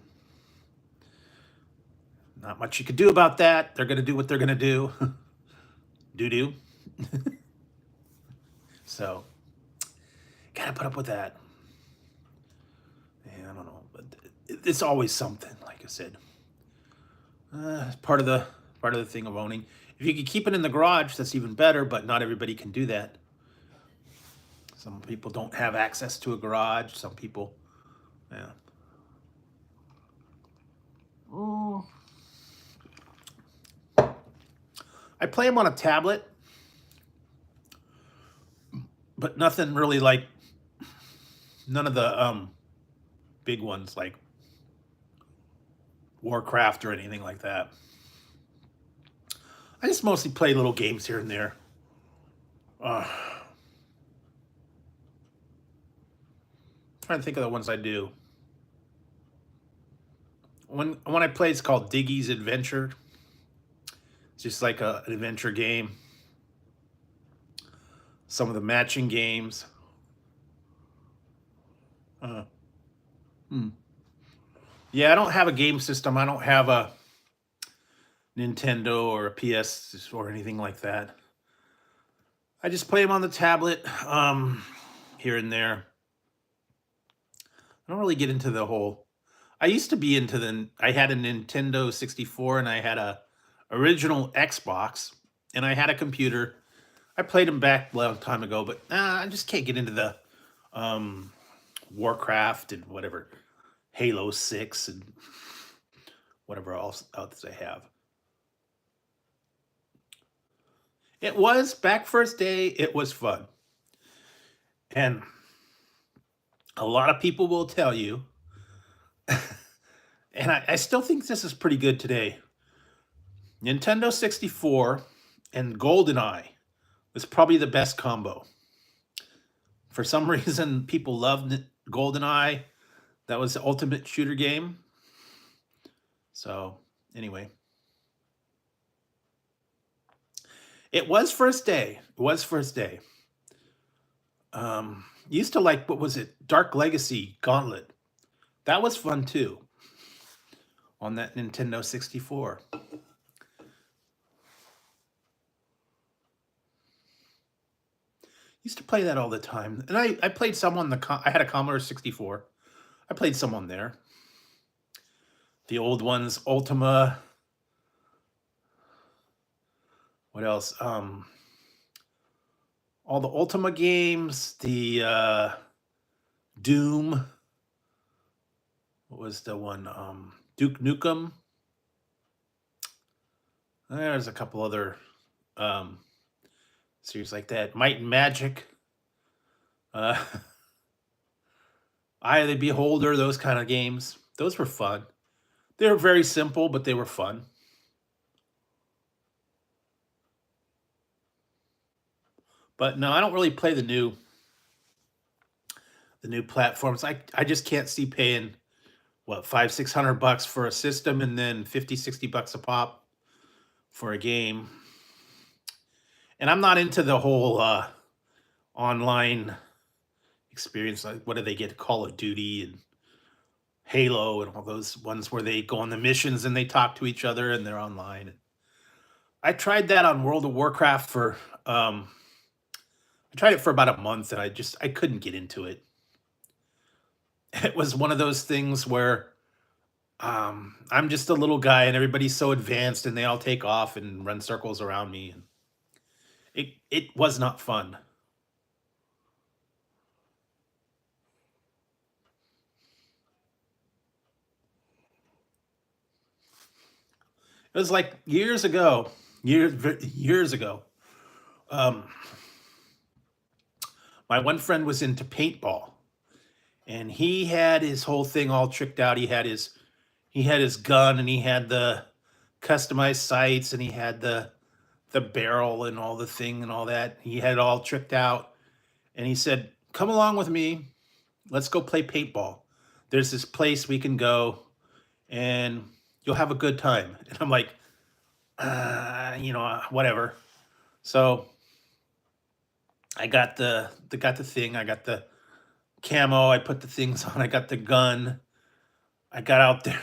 Speaker 1: Not much you could do about that. They're going to do what they're going to do. Do. So, gotta put up with that. Yeah, I don't know, but it's always something. Like I said, part of the thing of owning. If you could keep it in the garage, that's even better. But not everybody can do that. Some people don't have access to a garage. Some people, yeah. Oh. I play them on a tablet, but nothing really like none of the big ones like Warcraft or anything like that. I just mostly play little games here and there. Trying to think of the ones I do. One I play is called Diggy's Adventure. It's just like an adventure game. Some of the matching games. Yeah, I don't have a game system. I don't have a Nintendo or a PS or anything like that. I just play them on the tablet here and there. I don't really get into the whole. I used to be into I had a Nintendo 64 and I had a original Xbox and I had a computer. I played them back a long time ago, but I just can't get into the Warcraft and whatever, Halo 6 and whatever else I have. It was back first day. It was fun. And a lot of people will tell you, and I still think this is pretty good today. Nintendo 64 and GoldenEye was probably the best combo. For some reason, people loved GoldenEye. That was the ultimate shooter game. So, anyway. It was first day. It was first day. Used to like, what was it? Dark Legacy Gauntlet. That was fun too. On that Nintendo 64. Used to play that all the time. And I played some on I had a Commodore 64. I played some on there. The old ones, Ultima. What else? All the Ultima games, the Doom. What was the one? Duke Nukem. There's a couple other um, series like that. Might and Magic. Uh, Eye of the Beholder. Those kind of games. Those were fun. They were very simple, but they were fun. But no, I don't really play the new platforms. I just can't see paying what 500-600 bucks for a system and then 50-60 bucks a pop for a game. And I'm not into the whole online experience. Like, what do they get? Call of Duty and Halo and all those ones where they go on the missions and they talk to each other and they're online. I tried that on World of Warcraft for I tried it for about a month and I couldn't get into it. It was one of those things where I'm just a little guy and everybody's so advanced and they all take off and run circles around me. And it was not fun. It was like years ago. Um, my one friend was into paintball, and he had his whole thing all tricked out. He had his gun, and he had the customized sights, and he had the barrel and all the thing and all that. He had it all tricked out, and he said, "Come along with me. Let's go play paintball. There's this place we can go, and you'll have a good time." And I'm like, whatever. So I got the thing. I got the camo. I put the things on. I got the gun. I got out there.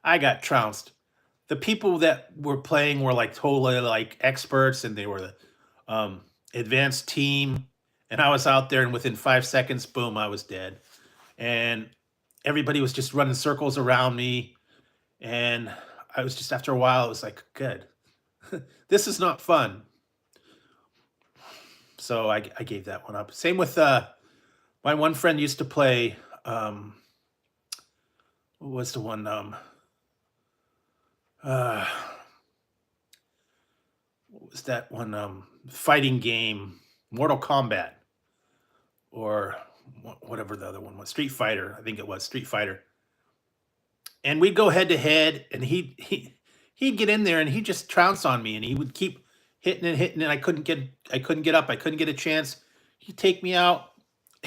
Speaker 1: I got trounced. The people that were playing were like totally like experts, and they were the advanced team. And I was out there, and within 5 seconds, boom, I was dead. And everybody was just running circles around me. And I was just after a while, it was like, good. This is not fun. So I gave that one up. Same with my one friend used to play. What was the one? Uh, what was that one? Fighting game, Mortal Kombat, or whatever the other one was. Street Fighter, I think it was Street Fighter. And we'd go head to head, and he'd get in there, and he'd just trounce on me, and he would keep hitting, and I couldn't get up, I couldn't get a chance. He'd take me out,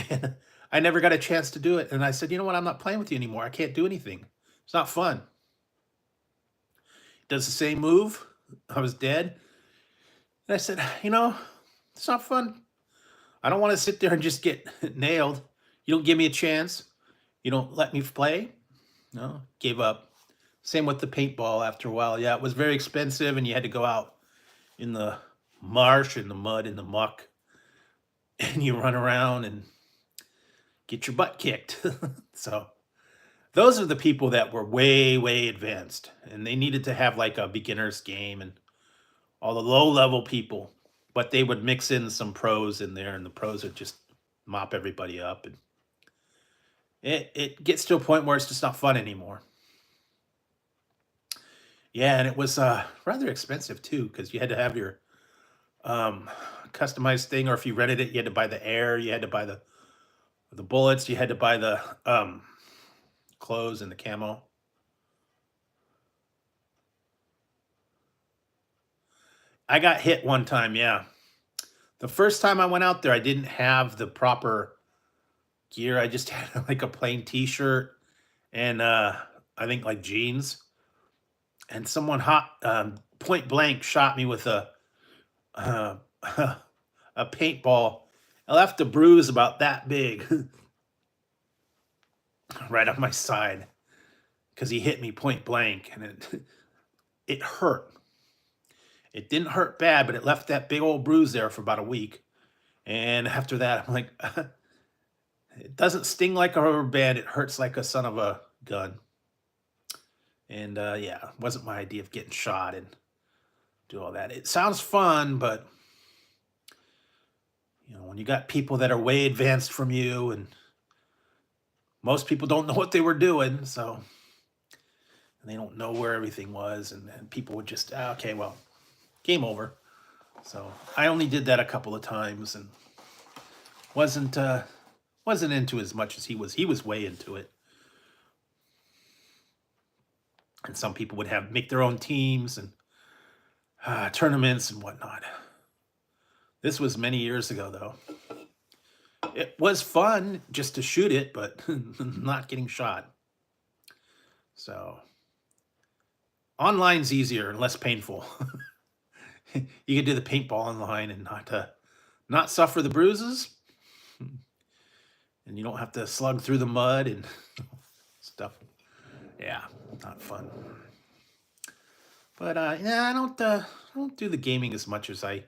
Speaker 1: and I never got a chance to do it. And I said, you know what? I'm not playing with you anymore. I can't do anything. It's not fun. Does the same move. I was dead. And I said, it's not fun. I don't want to sit there and just get nailed. You don't give me a chance. You don't let me play. No, gave up. Same with the paintball after a while. Yeah, it was very expensive and you had to go out in the marsh, in the mud, in the muck, and you run around and get your butt kicked. So those are the people that were way, way advanced, and they needed to have like a beginner's game and all the low level people, but they would mix in some pros in there, and the pros would just mop everybody up, and it gets to a point where it's just not fun anymore. Yeah, and it was rather expensive too because you had to have your um, customized thing, or if you rented it, you had to buy the air, you had to buy the bullets, you had to buy the clothes and the camo. I got hit one time, yeah. The first time I went out there, I didn't have the proper gear. I just had like a plain t-shirt and I think like jeans. And someone hot point blank shot me with uh, a paintball. I left a bruise about that big right on my side because he hit me point blank, and it hurt. It didn't hurt bad, but it left that big old bruise there for about a week. And after that, I'm like, it doesn't sting like a rubber band. It hurts like a son of a gun. And yeah, it wasn't my idea of getting shot and do all that. It sounds fun, but when you got people that are way advanced from you, and most people don't know what they were doing, so and they don't know where everything was, and people would just okay, well, game over. So I only did that a couple of times and wasn't wasn't into as much as he was. He was way into it. And some people would have make their own teams and tournaments and whatnot. This was many years ago, though. It was fun just to shoot it, but not getting shot. So online's easier and less painful. You can do the paintball online and not suffer the bruises, and you don't have to slug through the mud and stuff. Yeah, not fun. But yeah, I don't do the gaming as much as I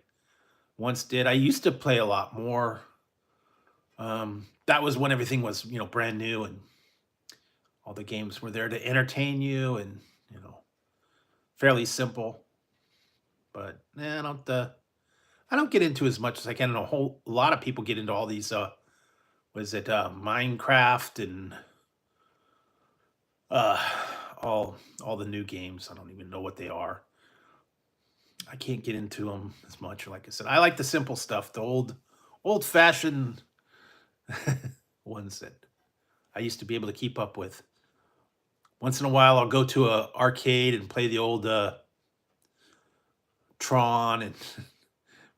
Speaker 1: once did. I used to play a lot more. That was when everything was, brand new and all the games were there to entertain you and, fairly simple. But yeah, I don't get into as much as I can. And a lot of people get into all these, Minecraft and uh, all the new games. I don't even know what they are. I can't get into them as much. Like I said, I like the simple stuff, the old fashioned ones that I used to be able to keep up with. Once in a while, I'll go to a arcade and play the old Tron and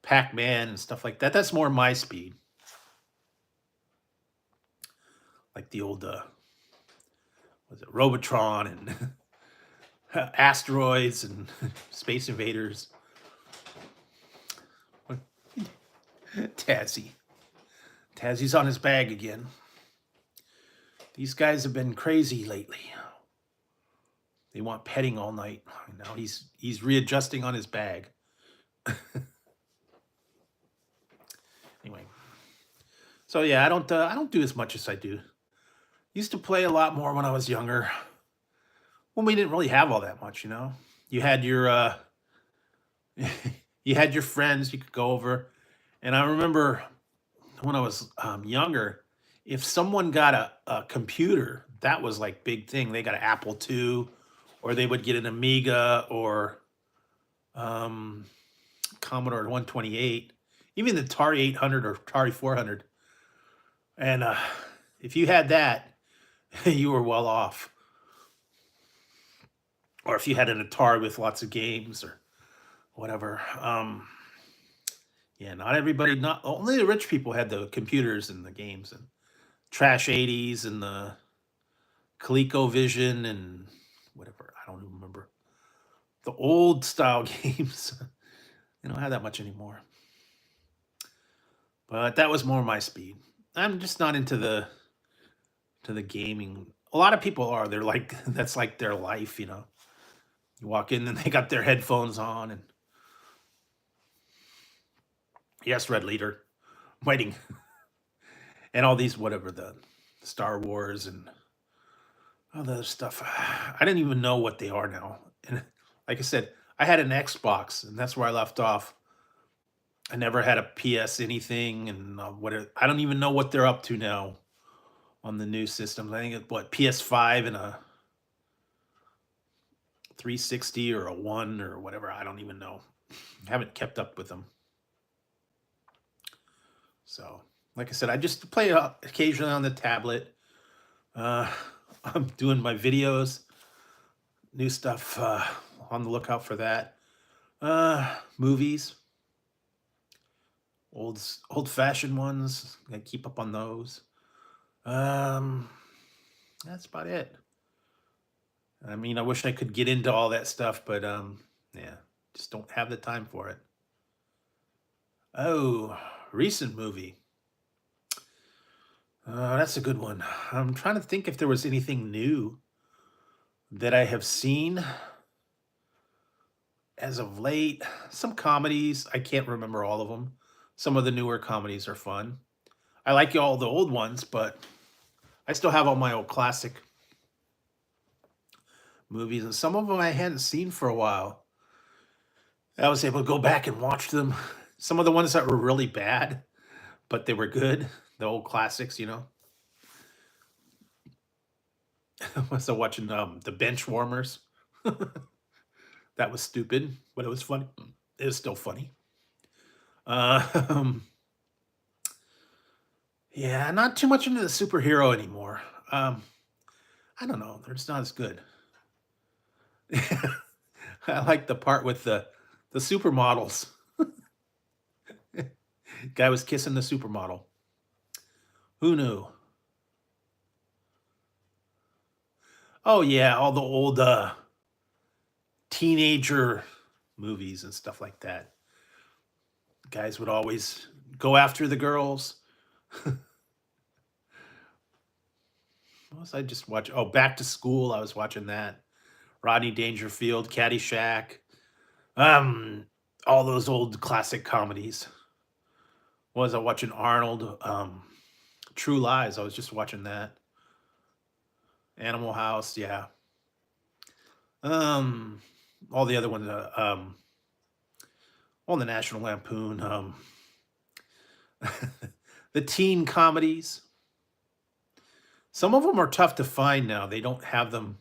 Speaker 1: Pac-Man and stuff like that. That's more my speed. Like the old was it Robotron and Asteroids and Space Invaders. Tazzy. Tazzy's on his bag again. These guys have been crazy lately. They want petting all night. Now he's readjusting on his bag. Anyway, so yeah, I don't do as much as I do. Used to play a lot more when I was younger. When we didn't really have all that much. You had your you had your friends you could go over, and I remember when I was younger, if someone got a computer, that was like big thing. They got an Apple II, or they would get an Amiga or um, Commodore 128, even the Atari 800 or Atari 400. And if you had that, you were well off. Or if you had an Atari with lots of games or whatever. Yeah, not everybody, not only the rich people had the computers and the games and Trash 80s and the ColecoVision and whatever. I don't even remember. The old style games. They don't have that much anymore. But that was more my speed. I'm just not into the gaming. A lot of people are. They're like that's like their life. You walk in and they got their headphones on and yes, Red Leader, waiting, and all these whatever the Star Wars and all the other stuff. I didn't even know what they are now. And like I said, I had an Xbox, and that's where I left off. I never had a PS anything, and I don't even know what they're up to now on the new systems. I think it's what PS5 and a 360 or a one or whatever. I don't even know. Haven't kept up with them. So, like I said, I just play occasionally on the tablet. Uh, I'm doing my videos, new stuff. On the lookout for that. Movies, old fashioned ones. I keep up on those. Um, that's about it. I mean, I wish I could get into all that stuff, but yeah, just don't have the time for it. Oh, recent movie. That's a good one. I'm trying to think if there was anything new that I have seen as of late. Some comedies, I can't remember all of them. Some of the newer comedies are fun. I like all the old ones, but I still have all my old classic movies, and some of them I hadn't seen for a while. I was able to go back and watch them. Some of the ones that were really bad, but they were good. The old classics. Was I watching the bench warmers? That was stupid, but it was funny. It was still funny. Um, yeah, not too much into the superhero anymore. Um, I don't know. They're just not as good. I like the part with the supermodels. Guy was kissing the supermodel. Who knew? Oh yeah, all the old teenager movies and stuff like that. Guys would always go after the girls. What was I just watching? Oh, Back to School. I was watching that. Rodney Dangerfield, Caddyshack. Um, all those old classic comedies. What was I watching? Arnold. True Lies. I was just watching that. Animal House. Yeah. Um, all the other ones. On the National Lampoon. The teen comedies. Some of them are tough to find now. They don't have them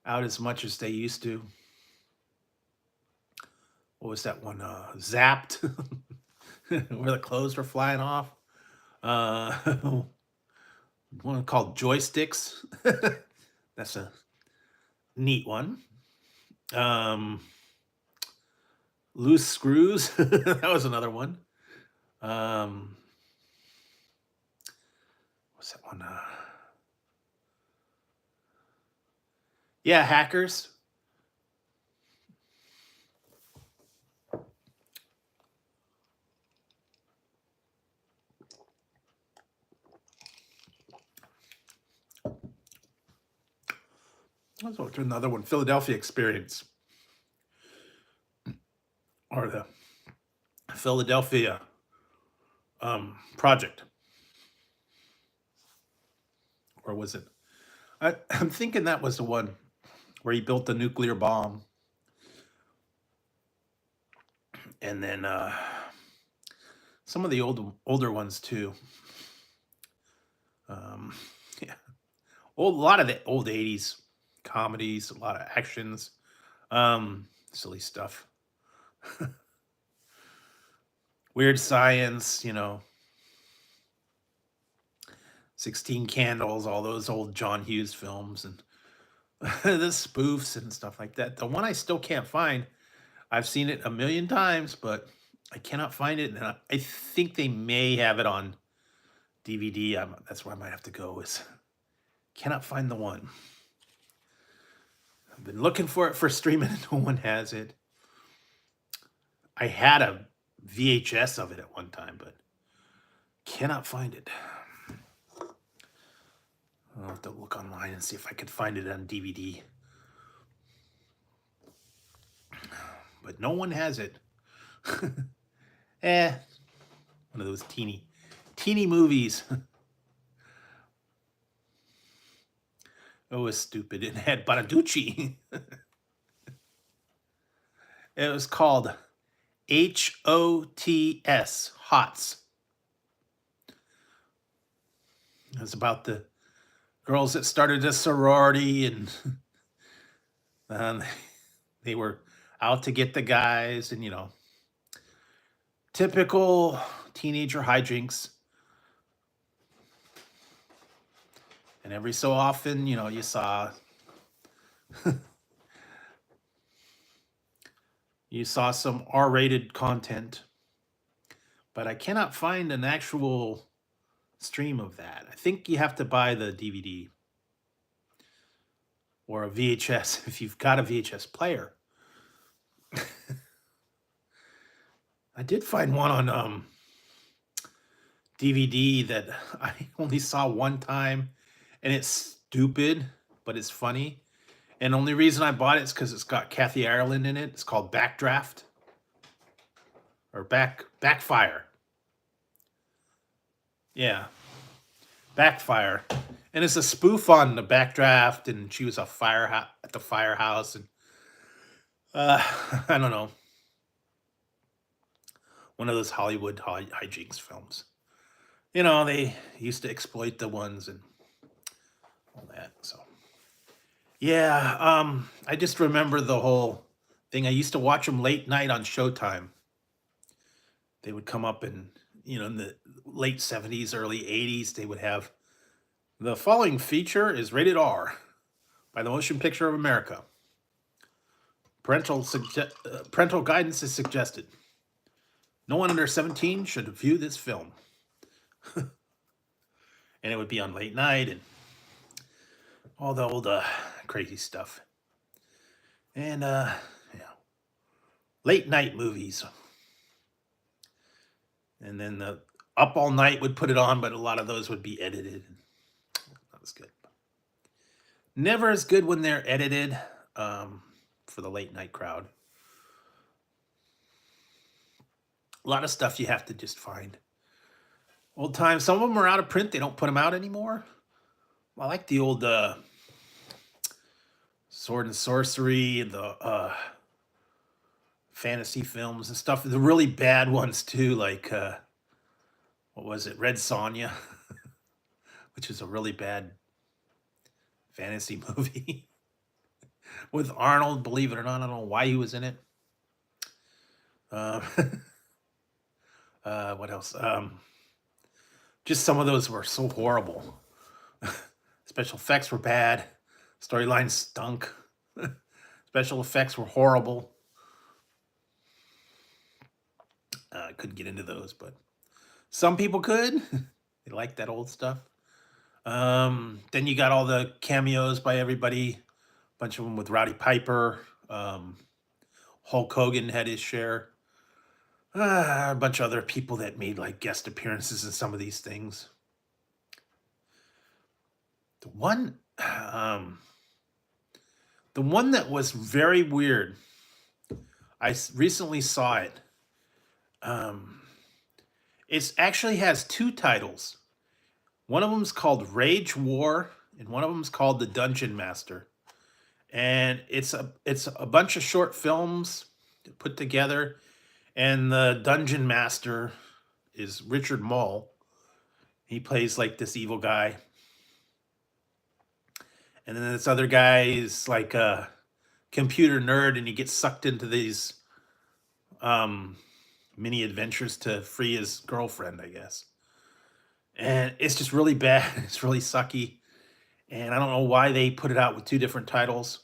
Speaker 1: out as much as they used to. What was that one? Zapped, where the clothes were flying off. Uh, one called Joysticks. That's a neat one. Um, Loose Screws. That was another one. Um, what's that one? Yeah, Hackers. What's another one? Philadelphia Experience, or the Philadelphia Project, or was it? I'm thinking that was the one where he built the nuclear bomb, and then some of the older ones too. Um, yeah, a lot of the old '80s comedies, a lot of actions, silly stuff, weird science, 16 Candles, all those old John Hughes films, and the spoofs and stuff like that. The one I still can't find, I've seen it a million times, but I cannot find it. And I think they may have it on DVD. That's where I might have to go. Is cannot find the one. I've been looking for it for streaming, and no one has it. I had a VHS of it at one time, but cannot find it. I'll have to look online and see if I could find it on DVD. But no one has it. One of those teeny movies. It was stupid. It had Bonaducci. It was called HOTS, HOTS. It was about the girls that started a sorority, and they were out to get the guys, and typical teenager hijinks. And every so often, you saw some R-rated content, but I cannot find an actual stream of that. I think you have to buy the DVD or a VHS if you've got a VHS player. I did find one on DVD that I only saw one time, and it's stupid, but it's funny. And the only reason I bought it is because it's got Kathy Ireland in it. It's called Backdraft or Backfire. Yeah, Backfire, and it's a spoof on the Backdraft, and she was a at the firehouse, and I don't know, one of those Hollywood hijinks films. They used to exploit the ones and all that. So Yeah, I just remember the whole thing. I used to watch them late night on Showtime. They would come up in the late 70s, early 80s. They would have the following feature is rated R by the Motion Picture of America. Parental guidance is suggested. No one under 17 should view this film. And it would be on late night and all the old crazy stuff. And yeah, late night movies. And then the Up All Night would put it on, but a lot of those would be edited. That was good. Never as good when they're edited for the late night crowd. A lot of stuff you have to just find. Old times, some of them are out of print. They don't put them out anymore. I like the old sword and sorcery, the fantasy films and stuff. The really bad ones too, like what was it, Red Sonja, which is a really bad fantasy movie with Arnold. Believe it or not, I don't know why he was in it. Uh, what else? Just some of those were so horrible. Special effects were bad. Storyline stunk. Special effects were horrible. I couldn't get into those, but some people could. They liked that old stuff. Then you got all the cameos by everybody. A bunch of them with Rowdy Piper. Hulk Hogan had his share. A bunch of other people that made like guest appearances in some of these things. The one, the one that was very weird. I recently saw it. It actually has two titles. One of them's called Rage War, and one of them's called The Dungeon Master. And it's a bunch of short films put together. And the Dungeon Master is Richard Mull. He plays like this evil guy. And then this other guy is like a computer nerd, and he gets sucked into these mini adventures to free his girlfriend, I guess. And it's just really bad. It's really sucky. And I don't know why they put it out with two different titles.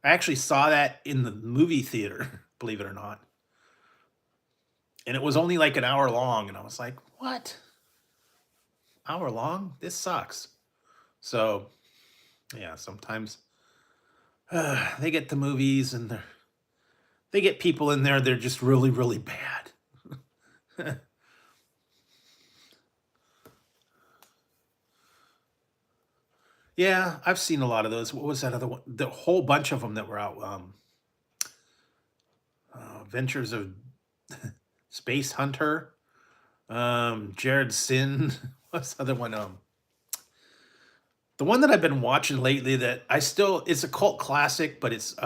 Speaker 1: I actually saw that in the movie theater, believe it or not. And it was only like an hour long. And I was like, what? Hour long? This sucks. So, yeah, sometimes they get the movies and they get people in there. They're just really, really bad. Yeah, I've seen a lot of those. What was that other one? The whole bunch of them that were out. Adventures of Space Hunter. Jared Sin. What's the other one? The one that I've been watching lately that it's a cult classic, but it's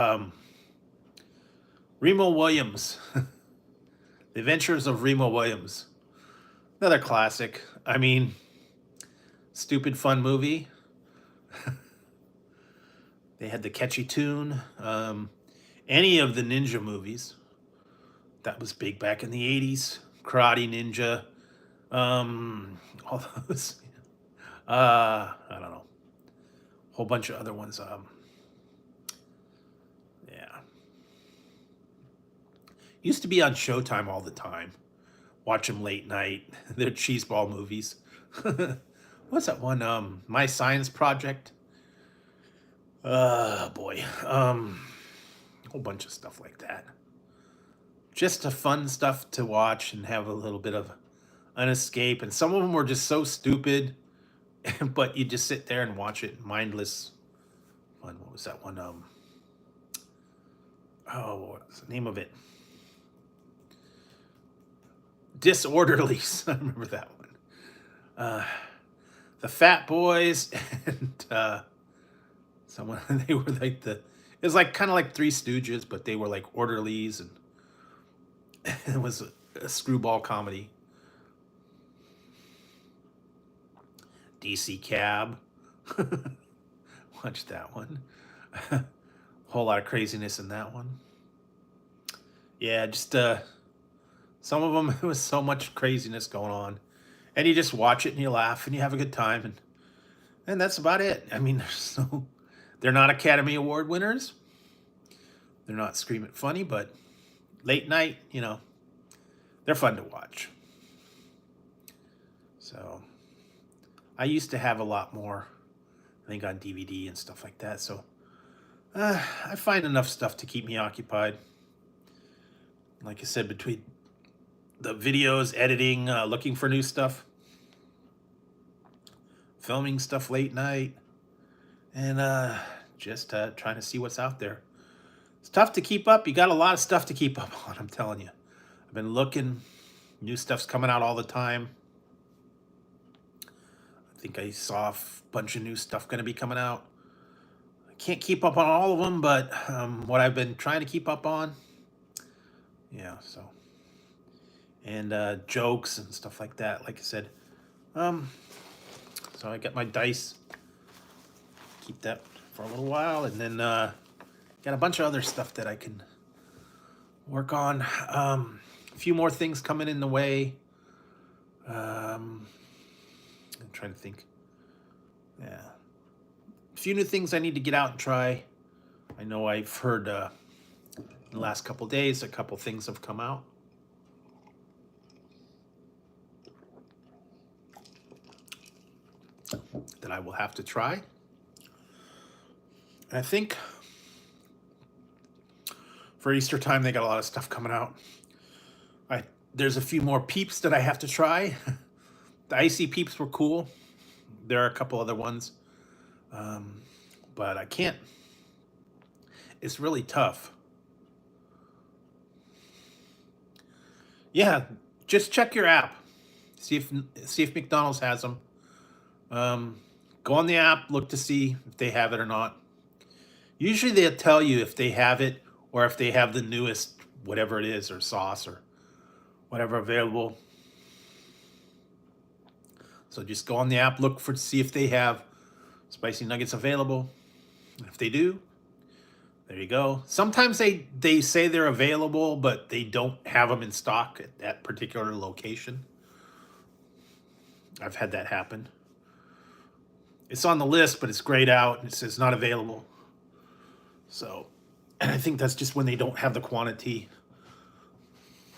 Speaker 1: Remo Williams. The Adventures of Remo Williams. Another classic. I mean, stupid fun movie. They had the catchy tune. Any of the ninja movies. That was big back in the 80s. Karate Ninja. All those. I don't know. Whole bunch of other ones. Yeah. Used to be on Showtime all the time. Watch them late night. They're cheeseball movies. What's that one? My Science Project. Boy. Whole bunch of stuff like that. Just a fun stuff to watch and have a little bit of an escape. And some of them were just so stupid, but you just sit there and watch it, mindless fun. What was that one? What was the name of it? Disorderlies. I remember that one. The Fat Boys and someone they were like it was like kind of like Three Stooges, but they were like orderlies, and it was a screwball comedy. DC Cab. watch that one. Whole lot of craziness in that one. Yeah, just some of them, it was so much craziness going on, and you just watch it and you laugh and you have a good time, and that's about it. I mean, they're not Academy Award winners. They're not screaming funny, but late night, they're fun to watch. So I used to have a lot more, I think, on DVD and stuff like that. So I find enough stuff to keep me occupied. Like I said, between the videos, editing, looking for new stuff, filming stuff late night, and just trying to see what's out there. It's tough to keep up. You got a lot of stuff to keep up on, I'm telling you. I've been looking. New stuff's coming out all the time. I think I saw a bunch of new stuff going to be coming out. I can't keep up on all of them, but what I've been trying to keep up on, yeah, so. And jokes and stuff like that, like I said. So I got my dice. Keep that for a little while, and then got a bunch of other stuff that I can work on. A few more things coming in the way. I'm trying to think. Yeah. A few new things I need to get out and try. I know I've heard in the last couple days, a couple things have come out. That I will have to try. I think for Easter time, they got a lot of stuff coming out. There's a few more peeps that I have to try. The icy peeps were cool. There are a couple other ones. But I can't. It's really tough. Yeah, just check your app. See if McDonald's has them. Go on the app, look to see if they have it or not. Usually they'll tell you if they have it or if they have the newest whatever it is, or sauce or whatever available. So just go on the app, look to see if they have spicy nuggets available. And if they do, there you go. Sometimes they say they're available, but they don't have them in stock at that particular location. I've had that happen. It's on the list, but it's grayed out and it says not available. So, and I think that's just when they don't have the quantity,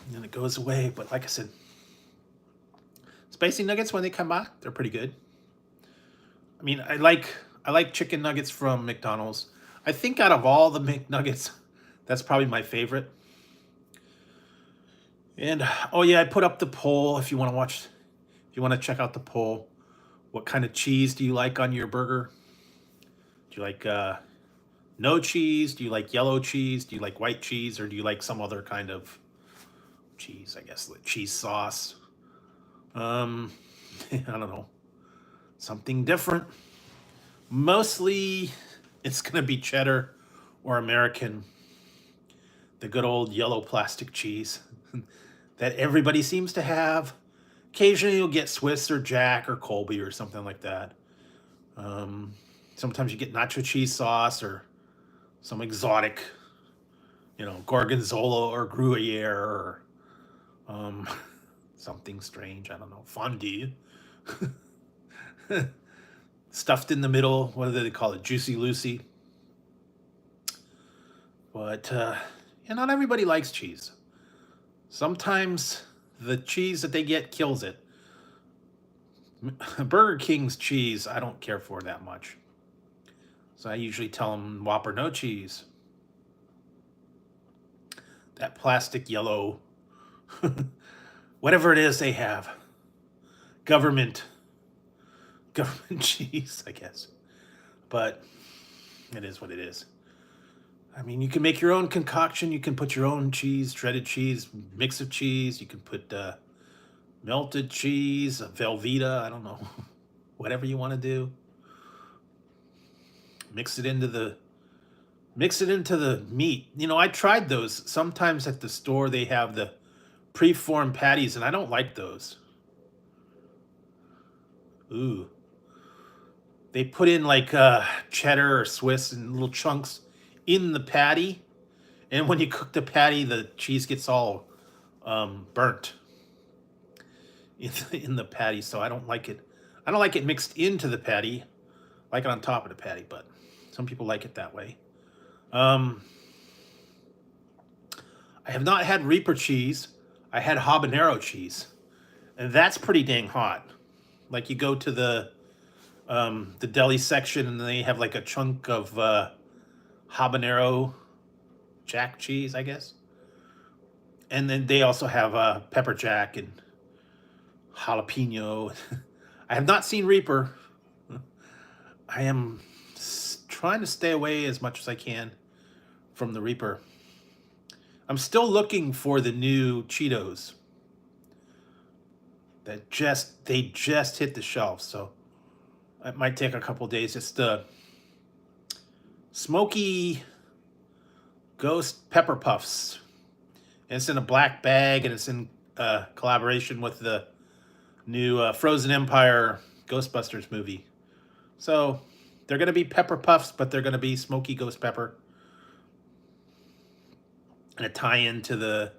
Speaker 1: and then it goes away. But like I said, spicy nuggets, when they come back, they're pretty good. I mean, I like chicken nuggets from McDonald's. I think out of all the McNuggets, that's probably my favorite. And oh yeah, I put up the poll if you want to check out the poll. What kind of cheese do you like on your burger? Do you like no cheese? Do you like yellow cheese? Do you like white cheese? Or do you like some other kind of cheese, I guess, like cheese sauce? I don't know. Something different. Mostly it's going to be cheddar or American. The good old yellow plastic cheese that everybody seems to have. Occasionally you'll get Swiss or Jack or Colby or something like that. Sometimes you get nacho cheese sauce or some exotic, gorgonzola or Gruyere or something strange. I don't know, fondue. Stuffed in the middle. What do they call it? Juicy Lucy. But not everybody likes cheese. Sometimes the cheese that they get kills it. Burger King's cheese, I don't care for that much. So I usually tell them Whopper no cheese. That plastic yellow, whatever it is they have. Government cheese, I guess. But it is what it is. I mean, you can make your own concoction. You can put your own cheese, shredded cheese, mix of cheese. You can put melted cheese, Velveeta, I don't know, whatever you want to do. Mix it into the meat. I tried those. Sometimes at the store they have the preformed patties, and I don't like those. Ooh. they put in like cheddar or Swiss in little chunks in the patty, and when you cook the patty, the cheese gets all burnt in the patty. So I don't like it. I don't like it mixed into the patty. I like it on top of the patty, but some people like it that way. I have not had Reaper cheese. I had habanero cheese, and that's pretty dang hot. Like you go to the deli section and they have like a chunk of habanero jack cheese, I guess. And then they also have pepper jack and jalapeno. I have not seen Reaper. I am trying to stay away as much as I can from the Reaper. I'm still looking for the new Cheetos that they just hit the shelf, so it might take a couple days. It's the smoky ghost pepper puffs, and it's in a black bag, and it's in collaboration with the new Frozen Empire Ghostbusters movie. So they're going to be pepper puffs, but they're going to be smoky ghost pepper, and a tie-in to the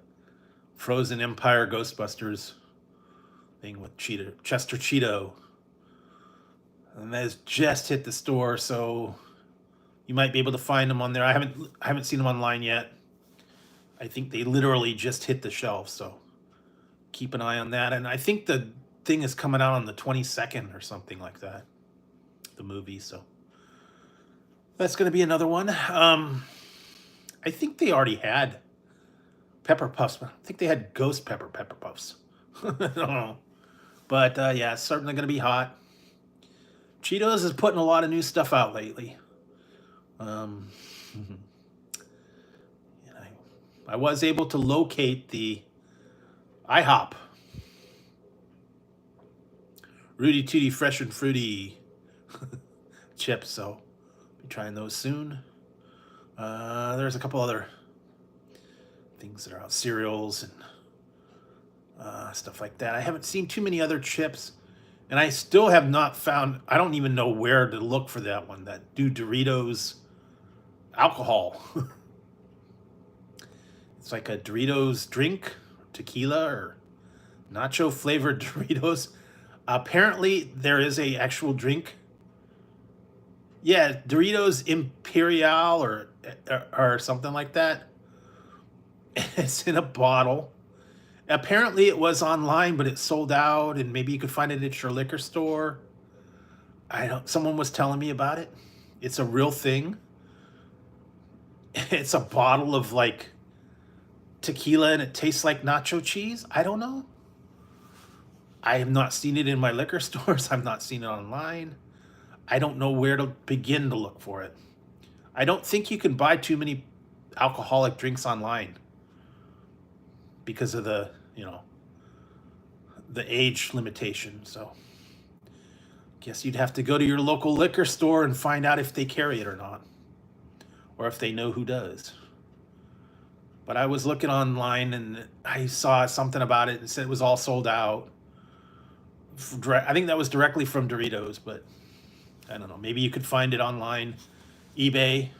Speaker 1: Frozen Empire Ghostbusters thing with Chester Cheeto. And that has just hit the store, so you might be able to find them on there. I haven't seen them online yet. I think they literally just hit the shelf, so keep an eye on that. And I think the thing is coming out on the 22nd or something like that, the movie. So that's going to be another one. I think they already had pepper puffs. I think they had ghost pepper puffs. I don't know. But yeah, it's certainly going to be hot. Cheetos is putting a lot of new stuff out lately. I was able to locate the IHOP Rudy Tooty Fresh and Fruity chips, so I'll be trying those soon. There's a couple other things that are out, cereals and stuff like that. I haven't seen too many other chips, and I still have not found, I don't even know where to look for that one, that new Doritos alcohol. It's like a Doritos drink, tequila or nacho flavored Doritos. Apparently there is a actual drink. Yeah, Doritos Imperial or something like that. It's in a bottle. Apparently it was online, but it sold out, and maybe you could find it at your liquor store. Someone was telling me about it. It's a real thing. It's a bottle of like tequila and it tastes like nacho cheese. I don't know. I have not seen it in my liquor stores. I've not seen it online. I don't know where to begin to look for it. I don't think you can buy too many alcoholic drinks online because of the age limitation. So guess you'd have to go to your local liquor store and find out if they carry it or not, or if they know who does. But I was looking online and I saw something about it and said it was all sold out. I think that was directly from Doritos, but I don't know. Maybe you could find it online, eBay.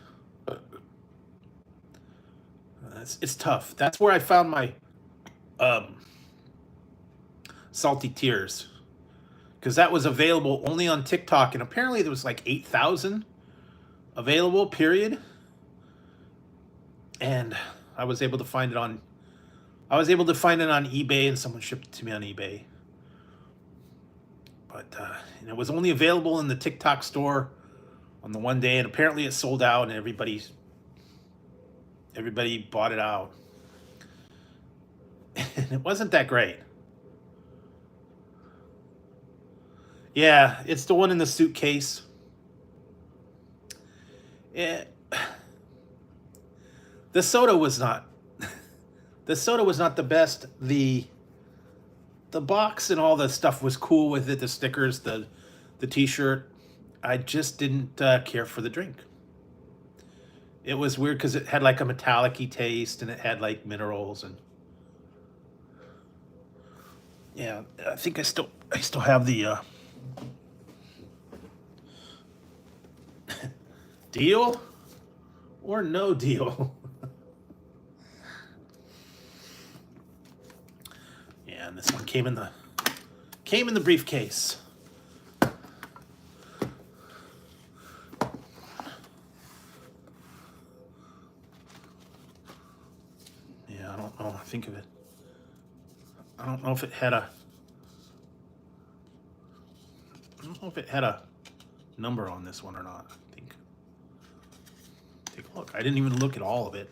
Speaker 1: It's tough. That's where I found my Salty Tears, because that was available only on TikTok, and apparently there was like 8,000 available, period. And I was able to find it on eBay, and someone shipped it to me on eBay. But it was only available in the TikTok store on the one day, and apparently it sold out, and everybody bought it out. And it wasn't that great. Yeah, it's the one in the suitcase. The soda was not the best. The box and all the stuff was cool with it, the stickers, the t-shirt. I just didn't care for the drink. It was weird because it had like a metallic-y taste, and it had like minerals, and yeah, I think I still have the Deal or no deal? Yeah, and this one came in the briefcase. Yeah, I don't know. Think of it. I don't know if it had a. I don't know if it had a number on this one or not. I think. Take a look. I didn't even look at all of it.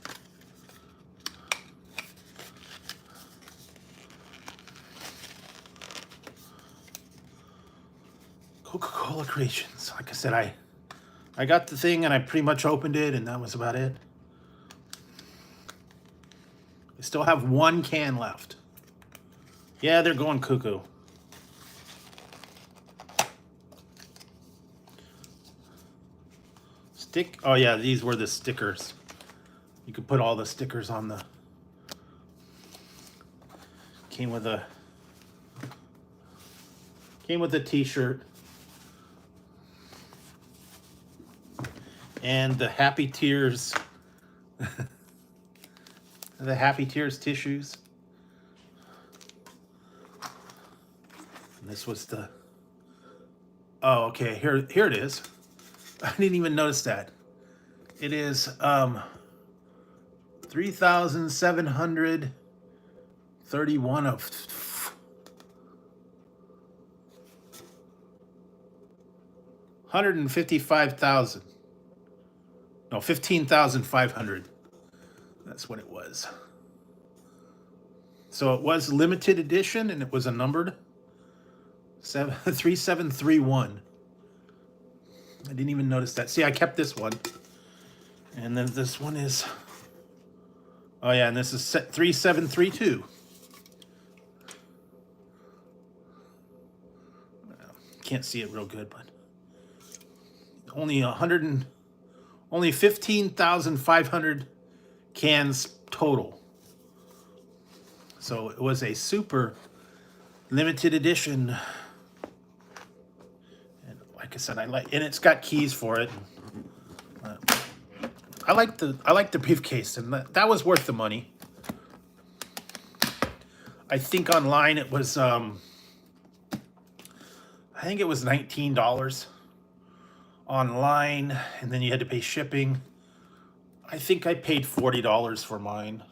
Speaker 1: Coca-Cola Creations. Like I said, I got the thing and I pretty much opened it and that was about it. I still have one can left. Yeah, they're going cuckoo. Oh yeah, these were the stickers. You could put all the stickers on the. Came with a t-shirt. And the Happy Tears. The Happy Tears tissues. And this was the. Oh, okay. Here it is. I didn't even notice that. It is 3,731 of 155,000. No, 15,500. That's what it was. So it was limited edition and it was a numbered 3731. I didn't even notice that. See, I kept this one. And then this one is, oh yeah, and this is set 3732. Can't see it real good, but only 15,500 cans total. So it was a super limited edition. And like I said, and it's got keys for it. I like the briefcase, and that was worth the money. I think online it was I think it was $19 online, and then you had to pay shipping. I think I paid $40 for mine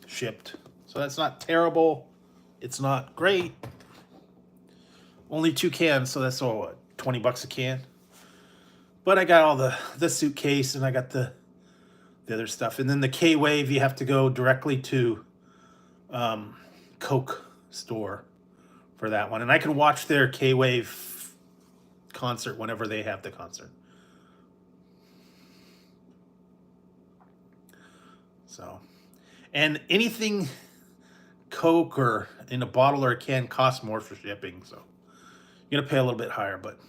Speaker 1: shipped. So that's not terrible. It's not great. Only 2 cans, so that's all what, 20 bucks a can. But I got all the suitcase and I got the other stuff. And then the K-Wave, you have to go directly to Coke store for that one. And I can watch their K-Wave concert whenever they have the concert. So, and anything Coke or in a bottle or a can costs more for shipping. So you're going to pay a little bit higher, but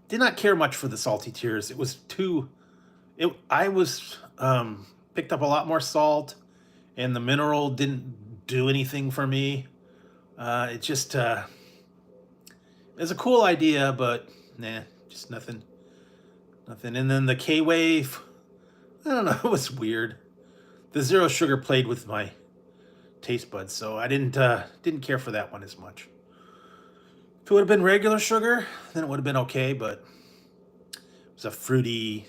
Speaker 1: did not care much for the Salty Tears. It was I was picked up a lot more salt, and the mineral didn't do anything for me. It just it's a cool idea, but nah, just nothing. And then the K-Wave, I don't know, it was weird. The zero sugar played with my taste buds, so I didn't care for that one as much. If it would have been regular sugar, then it would have been okay, but it was a fruity,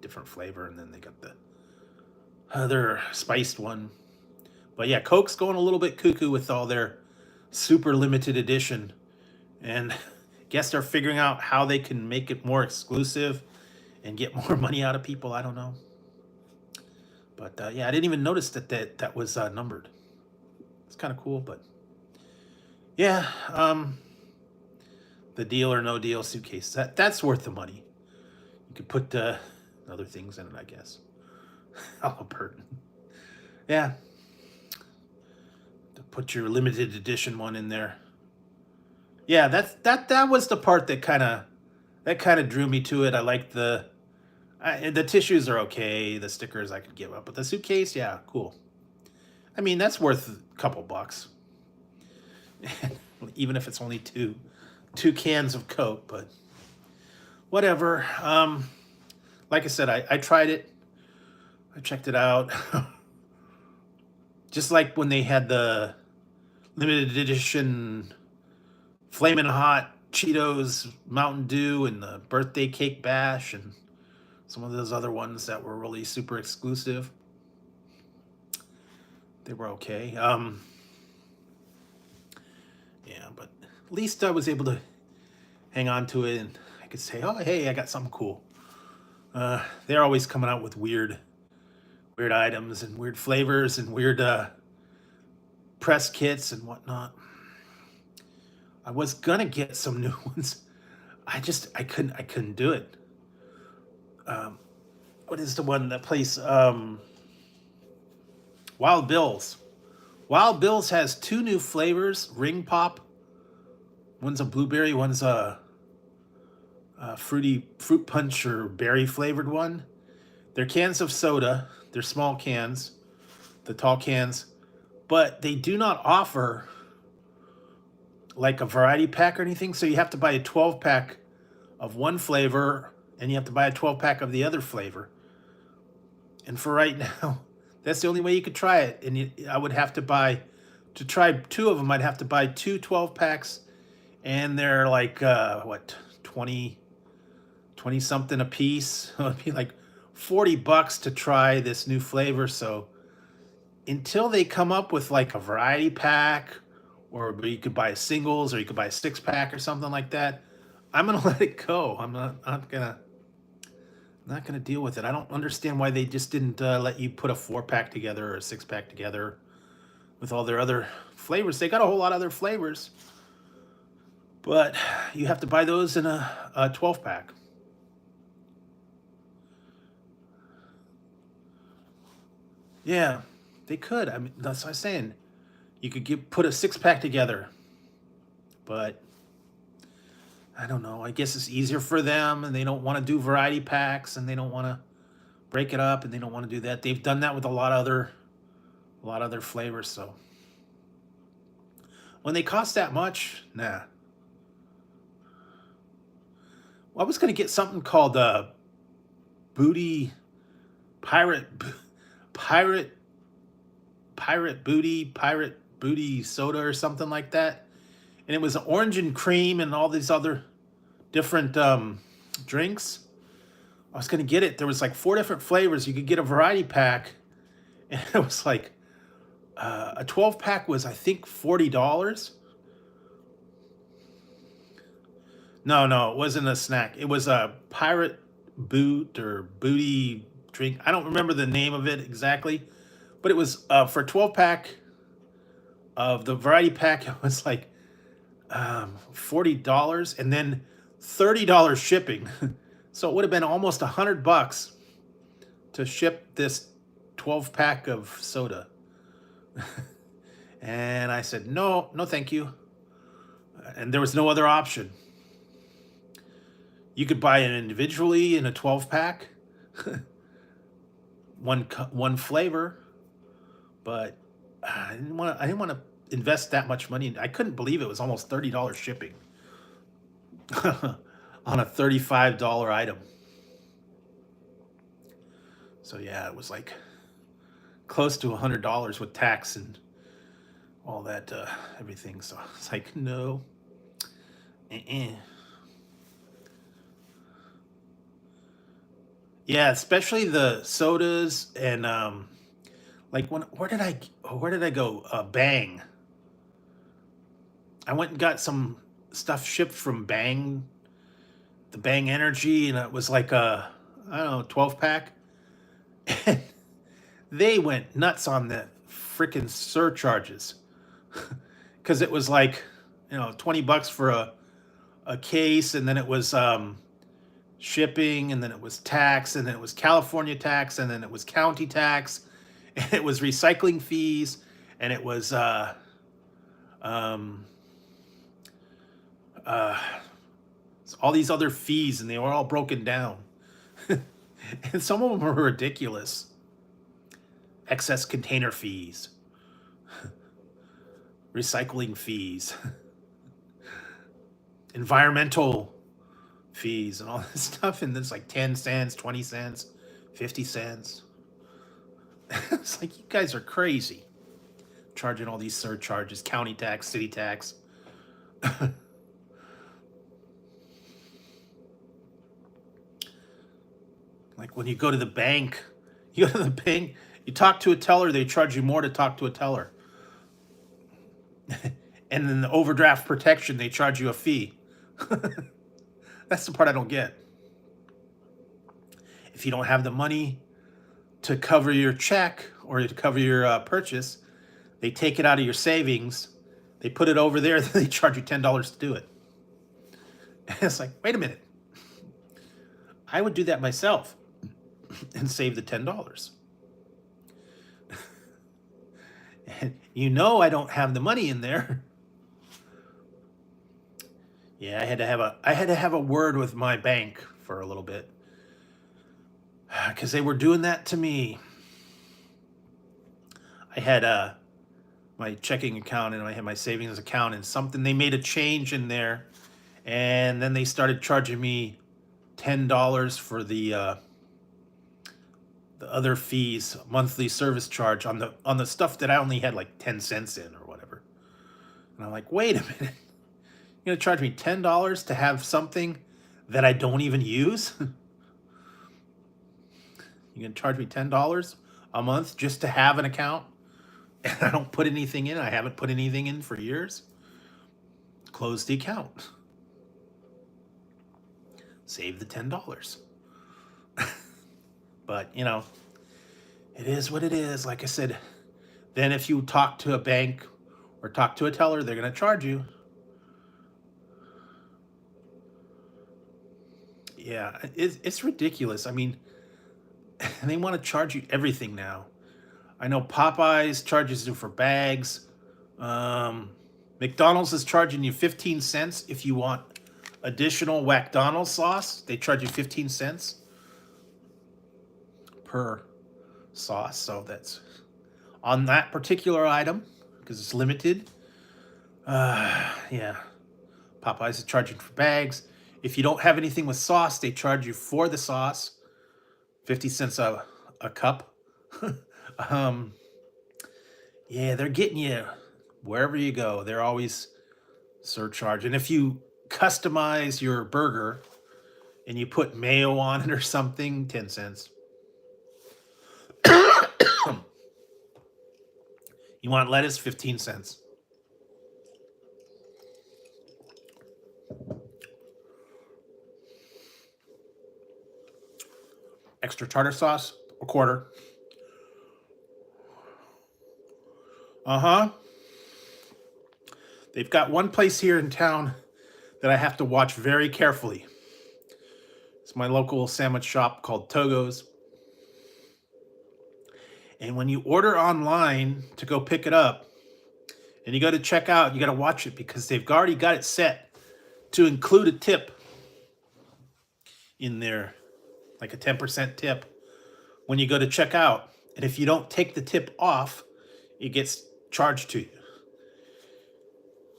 Speaker 1: different flavor, and then they got the other spiced one. But yeah, Coke's going a little bit cuckoo with all their super limited edition, and I guess they're figuring out how they can make it more exclusive and get more money out of people. I don't know. But yeah, I didn't even notice that was numbered. It's kind of cool, but yeah, the deal or no deal suitcase, that's worth the money. You could put other things in it, I guess. Halliburton. Yeah. To put your limited edition one in there. Yeah, that was the part that kind of drew me to it. I like the tissues are okay. The stickers I could give up, but the suitcase, yeah, cool. I mean, that's worth a couple bucks, even if it's only two cans of Coke. But whatever. Like I said, I tried it. I checked it out. Just like when they had the limited edition Flamin' Hot Cheetos Mountain Dew and the birthday cake bash and some of those other ones that were really super exclusive. They were okay. Yeah, but at least I was able to hang on to it and I could say, oh, hey, I got something cool. They're always coming out with weird items and weird flavors and weird press kits and whatnot. I was gonna get some new ones. I couldn't do it. What is the one that place? Wild Bill's. Wild Bill's has 2 new flavors: Ring Pop. One's a blueberry. One's a fruit punch or berry flavored one. They're cans of soda. They're small cans, the tall cans, but they do not offer like a variety pack or anything. So you have to buy a 12 pack of one flavor and you have to buy a 12 pack of the other flavor. And for right now, that's the only way you could try it. And I would have to buy, to try 2 of them, I'd have to buy 2 12 packs. And they're like, what, 20 something a piece. It would be like $40 to try this new flavor. So until they come up with like a variety pack, or you could buy singles, or you could buy a 6-pack or something like that, I'm gonna let it go. I'm not gonna deal with it. I don't understand why they just didn't let you put a 4-pack together or a 6-pack together with all their other flavors. They got a whole lot of other flavors, but you have to buy those in a 12-pack. Yeah, they could. I mean, that's what I'm saying. You could put a 6-pack together, but I don't know. I guess it's easier for them, and they don't want to do variety packs, and they don't want to break it up, and they don't want to do that. They've done that with a lot of other flavors. So when they cost that much, nah. Well, I was gonna get something called Booty Pirate Pirate Pirate Booty Soda or something like that, and it was orange and cream and all these other different drinks. I was gonna get it. There was like 4 different flavors. You could get a variety pack, and it was like a 12-pack was I think $40. No, it wasn't a snack. It was a pirate boot or booty drink. I don't remember the name of it exactly, but it was for a 12-pack of the variety pack. It was like $40 and then $30 shipping. So it would have been almost $100 to ship this 12-pack of soda. And I said, no, thank you. And there was no other option. You could buy it individually in a 12-pack, one flavor, but I didn't want to invest that much money. I couldn't believe it was almost $30 shipping on a $35 item. So yeah, it was like close to $100 with tax and all that everything. So it's like no. Yeah, especially the sodas and like where did I go? Bang. I went and got some stuff shipped from Bang, the Bang Energy, and it was like a I don't know 12-pack. And they went nuts on the freaking surcharges because it was like $20 for a case, and then it was shipping, and then it was tax, and then it was California tax, and then it was county tax, and it was recycling fees, and it was all these other fees, and they were all broken down. And some of them were ridiculous. Excess container fees, recycling fees, environmental fees and all this stuff, and it's like 10 cents, 20 cents, 50 cents. It's like, you guys are crazy. Charging all these surcharges, county tax, city tax. Like when you go to the bank, you go to the bank, you talk to a teller, they charge you more to talk to a teller. And then the overdraft protection, they charge you a fee. That's the part I don't get. If you don't have the money to cover your check or to cover your purchase, they take it out of your savings, they put it over there, then they charge you $10 to do it. And it's like, wait a minute. I would do that myself and save the $10. And you know I don't have the money in there. Yeah, I had to have a word with my bank for a little bit, because they were doing that to me. I had my checking account and I had my savings account, and something, they made a change in there, and then they started charging me $10 for the other fees, monthly service charge on the stuff that I only had like 10 cents in or whatever. And I'm like, wait a minute. You're gonna charge me $10 to have something that I don't even use? You're gonna charge me $10 a month just to have an account, and I don't put anything in? I haven't put anything in for years. Close the account. Save the $10. But, you know, it is what it is. Like I said, then if you talk to a bank or talk to a teller, they're going to charge you. Yeah, it's ridiculous. I mean, they want to charge you everything now. I know Popeyes charges you for bags. McDonald's is charging you 15 cents if you want additional McDonald's sauce. They charge you 15 cents per sauce. So that's on that particular item because it's limited. Yeah. Popeyes is charging for bags. If you don't have anything with sauce, they charge you for the sauce. 50 cents a cup. Yeah, they're getting you wherever you go. They're always surcharging. If you customize your burger and you put mayo on it or something, 10 cents. You want lettuce, 15 cents. Extra tartar sauce, a quarter. They've got one place here in town that I have to watch very carefully. It's my local sandwich shop called Togo's. And when you order online to go pick it up and you go to check out, you got to watch it because they've already got it set to include a tip in there, like a 10% tip when you go to check out. And if you don't take the tip off, it gets charged to you.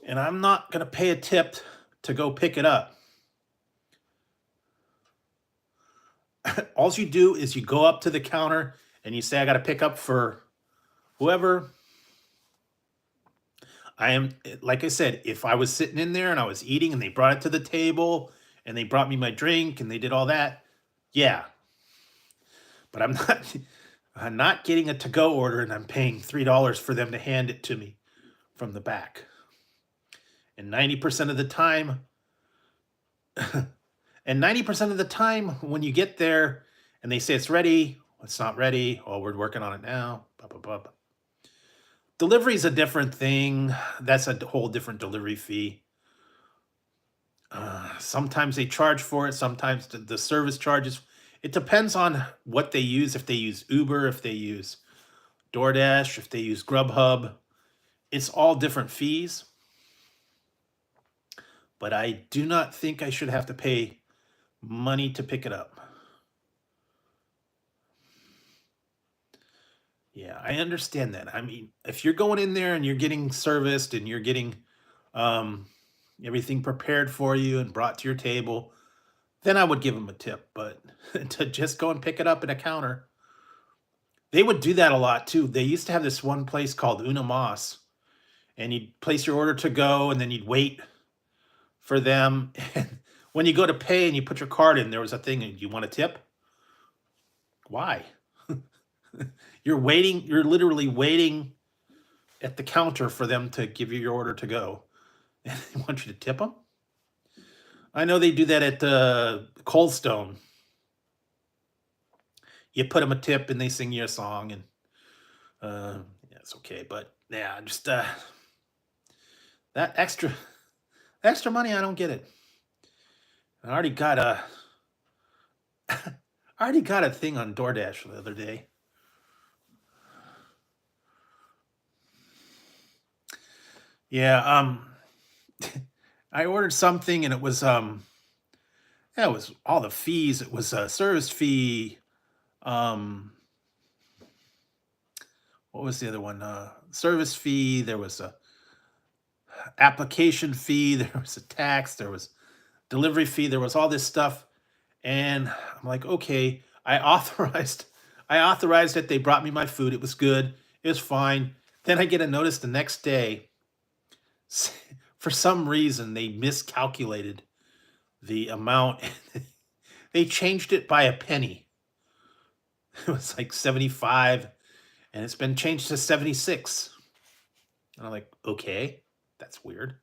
Speaker 1: And I'm not going to pay a tip to go pick it up. All you do is you go up to the counter and you say, I got to pick up for whoever. I am, like I said, if I was sitting in there and I was eating and they brought it to the table and they brought me my drink and they did all that, yeah. But I'm not getting a to-go order and I'm paying $3 for them to hand it to me from the back. And 90% of the time, when you get there and they say it's ready, it's not ready. Oh, we're working on it now. Blah, blah, blah, blah. Delivery is a different thing. That's a whole different delivery fee. Sometimes they charge for it. Sometimes the service charges. It depends on what they use. If they use Uber, if they use DoorDash, if they use Grubhub, it's all different fees. But I do not think I should have to pay money to pick it up. Yeah, I understand that. I mean, if you're going in there and you're getting serviced and you're getting everything prepared for you and brought to your table, then I would give them a tip. But to just go and pick it up at a counter, they would do that a lot too. They used to have this one place called Una Mas, and you'd place your order to go, and then you'd wait for them. And when you go to pay and you put your card in, there was a thing, and you want a tip? Why? You're waiting, you're literally waiting at the counter for them to give you your order to go. And they want you to tip them? I know they do that at Cold Stone. You put them a tip and they sing you a song, and yeah, it's okay. But yeah, just that extra money, I don't get it. I already got a I already got a thing on DoorDash the other day. Yeah, I ordered something, and it was yeah, it was all the fees. It was a service fee. Um what was the other one? Service fee, there was a application fee, there was a tax, there was delivery fee, there was all this stuff. And I'm like, okay, I authorized it. They brought me my food. It was good. It was fine. Then I get a notice the next day. For some reason, they miscalculated the amount. They changed it by a penny. It was like 75, and it's been changed to 76. And I'm like, okay, that's weird.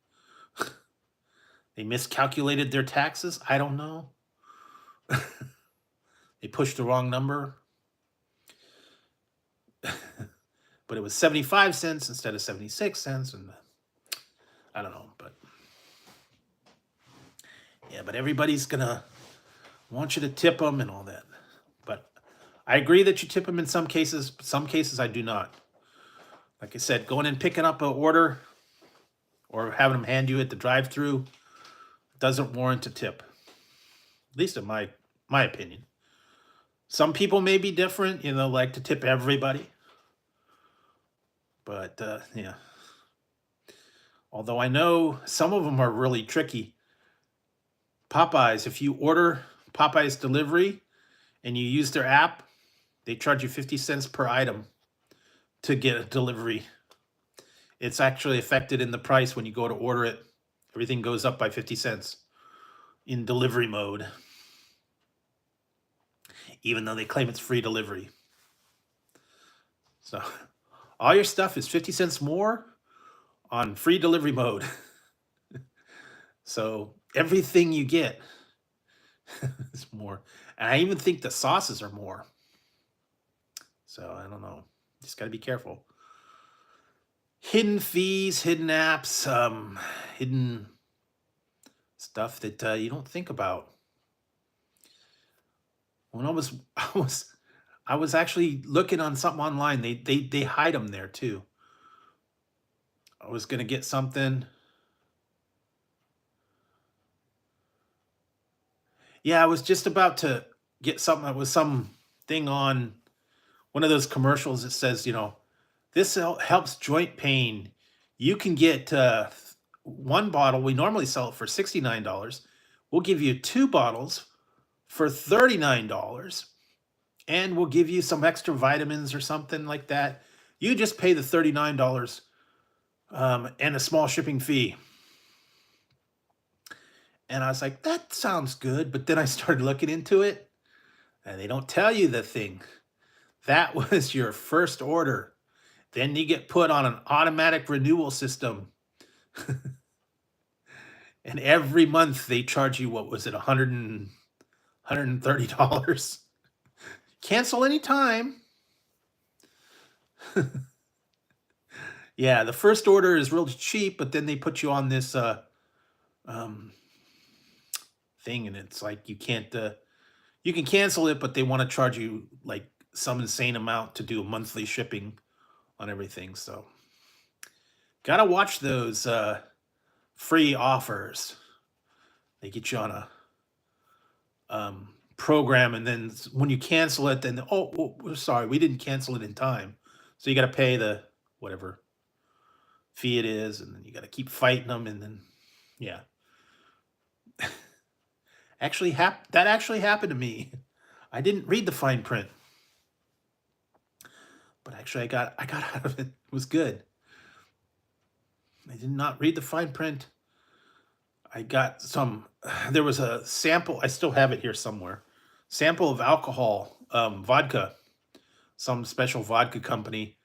Speaker 1: They miscalculated their taxes. I don't know. They pushed the wrong number. But it was 75 cents instead of 76 cents. And I don't know, but yeah, but everybody's gonna want you to tip them and all that. But I agree that you tip them in some cases, but some cases I do not. Like I said, going and picking up an order or having them hand you at the drive-through doesn't warrant a tip. At least in my opinion. Some people may be different, like to tip everybody. But yeah. Although I know some of them are really tricky. Popeyes, if you order Popeyes delivery and you use their app, they charge you 50 cents per item to get a delivery. It's actually affected in the price when you go to order it. Everything goes up by 50 cents in delivery mode, even though they claim it's free delivery. So all your stuff is 50 cents more on free delivery mode. So everything you get is more. And I even think the sauces are more. So I don't know. Just got to be careful. Hidden fees, hidden apps, hidden stuff that you don't think about. When I was actually looking on something online. They hide them there too. I was gonna get something. Yeah, I was just about to get something. It was some thing on one of those commercials that says, this helps joint pain. You can get one bottle. We normally sell it for $69. We'll give you 2 bottles for $39, and we'll give you some extra vitamins or something like that. You just pay the $39 and a small shipping fee. And I was like, that sounds good. But then I started looking into it, and they don't tell you the thing. That was your first order. Then you get put on an automatic renewal system. And every month they charge you, what was it, $130? Cancel anytime. Yeah, the first order is real cheap, but then they put you on this thing, and it's like you can't you can cancel it, but they want to charge you like some insane amount to do a monthly shipping on everything. So gotta watch those free offers. They get you on a program, and then when you cancel it, then we're sorry, we didn't cancel it in time, so you got to pay the whatever fee it is, and then you got to keep fighting them, and then yeah. that actually happened to me. I didn't read the fine print, but actually I got out of it. It was good. I did not read the fine print. I got some. There was a sample. I still have it here somewhere. Sample of alcohol, vodka, some special vodka company,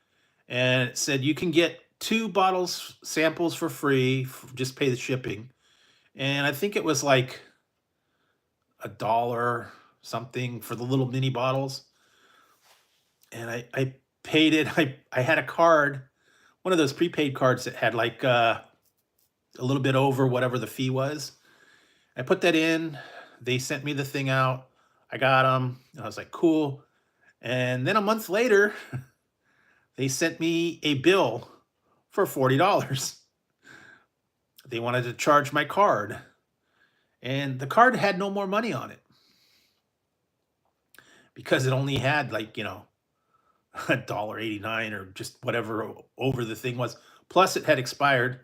Speaker 1: and it said you can get 2 bottles samples for free. Just pay the shipping, and I think it was like $1 something for the little mini bottles. And I paid it. I had a card, one of those prepaid cards that had like a little bit over whatever the fee was. I put that in. They sent me the thing out. I got them. I was like, cool. And then a month later, they sent me a bill for $40. They wanted to charge my card, and the card had no more money on it because it only had like, $1.89 or just whatever over the thing was. Plus, it had expired.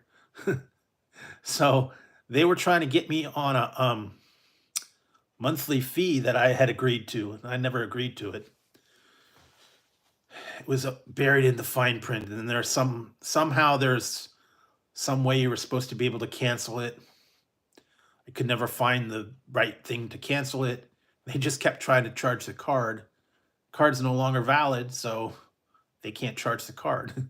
Speaker 1: So they were trying to get me on a monthly fee that I had agreed to, and I never agreed to it. It was buried in the fine print, and then somehow there's some way you were supposed to be able to cancel it. I could never find the right thing to cancel it. They just kept trying to charge the card. Card's no longer valid, so they can't charge the card.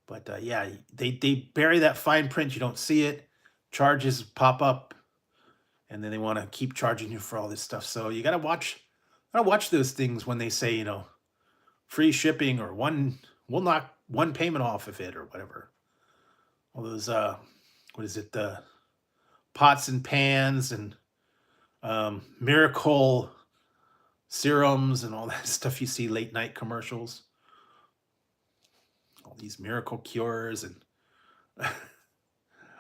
Speaker 1: But yeah, they bury that fine print. You don't see it. Charges pop up, and then they want to keep charging you for all this stuff. So you gotta watch those things when they say, free shipping or we'll knock one payment off of it or whatever. All those what is it, the pots and pans and miracle serums and all that stuff you see late night commercials. All these miracle cures and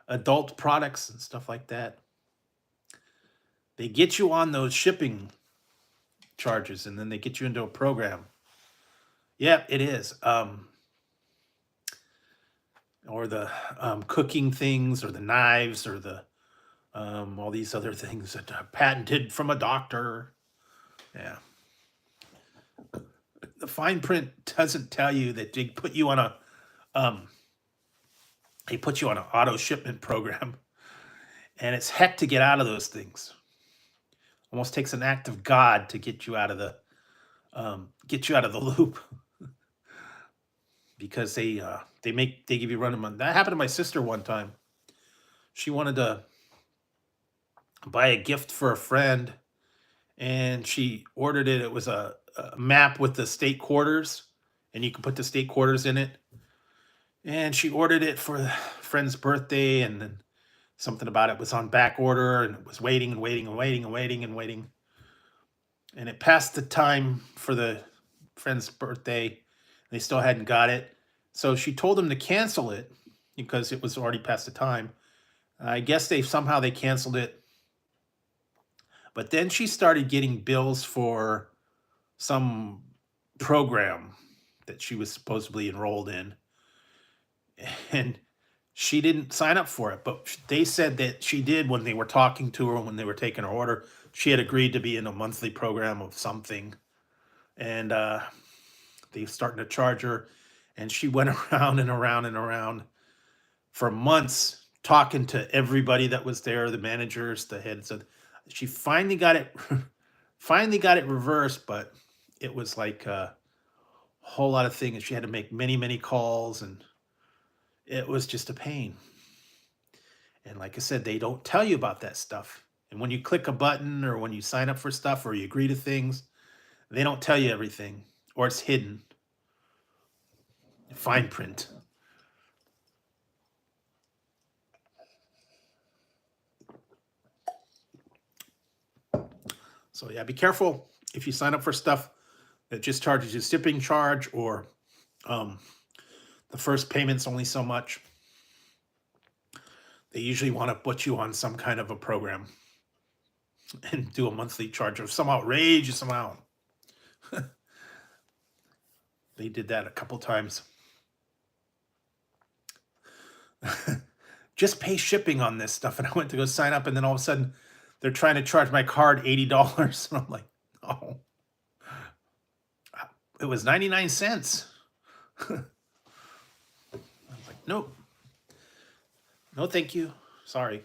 Speaker 1: adult products and stuff like that. They get you on those shipping charges, and then they get you into a program. Yeah, it is. Or the cooking things, or the knives, or the all these other things that are patented from a doctor. Yeah. The fine print doesn't tell you that they put you on an auto shipment program, and it's heck to get out of those things. Almost takes an act of God to get you out of the loop. Because they give you running money. That happened to my sister one time. She wanted to buy a gift for a friend, and she ordered it. It was a map with the state quarters, and you can put the state quarters in it. And she ordered it for the friend's birthday, and then something about it was on back order, and it was waiting and waiting and waiting and waiting and waiting. And it passed the time for the friend's birthday. They still hadn't got it. So she told them to cancel it because it was already past the time. I guess somehow they canceled it. But then she started getting bills for some program that she was supposedly enrolled in. And she didn't sign up for it. But they said that she did when they were talking to her, when they were taking her order. She had agreed to be in a monthly program of something. And they started to charge her. And she went around and around and around for months talking to everybody that was there, the managers, the heads. She finally got it reversed, but it was like a whole lot of things. She had to make many, many calls, and it was just a pain. And like I said, they don't tell you about that stuff. And when you click a button, or when you sign up for stuff, or you agree to things, they don't tell you everything, or it's hidden. Fine print. So yeah, be careful if you sign up for stuff that just charges you shipping charge, or the first payment's only so much. They usually want to put you on some kind of a program and do a monthly charge of some outrageous amount. They did that a couple times. just pay shipping on this stuff. And I went to go sign up, and then all of a sudden they're trying to charge my card $80. And I'm like, oh, it was 99 cents. I was like, nope, no, thank you. Sorry.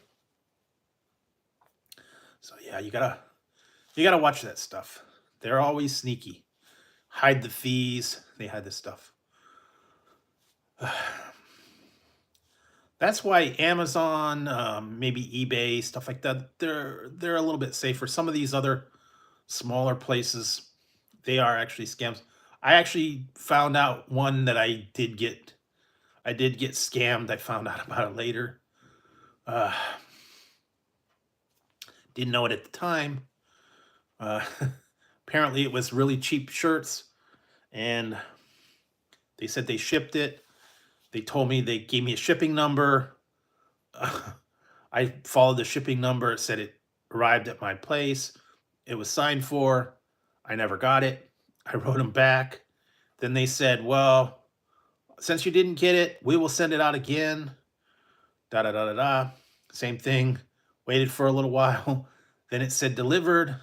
Speaker 1: So yeah, you gotta watch that stuff. They're always sneaky. Hide the fees. They hide the stuff. That's why Amazon, maybe eBay, stuff like that, they're a little bit safer. Some of these other smaller places, they are actually scams. I actually found out one that I did get scammed. I found out about it later. Uh, didn't know it at the time. Uh, apparently, it was really cheap shirts, and they said they shipped it. They told me they gave me a shipping number. I followed the shipping number. It said it arrived at my place. It was signed for. I never got it. I wrote them back. Then they said, well, since you didn't get it, we will send it out again. Da da da da da. Same thing. Waited for a little while. Then it said delivered.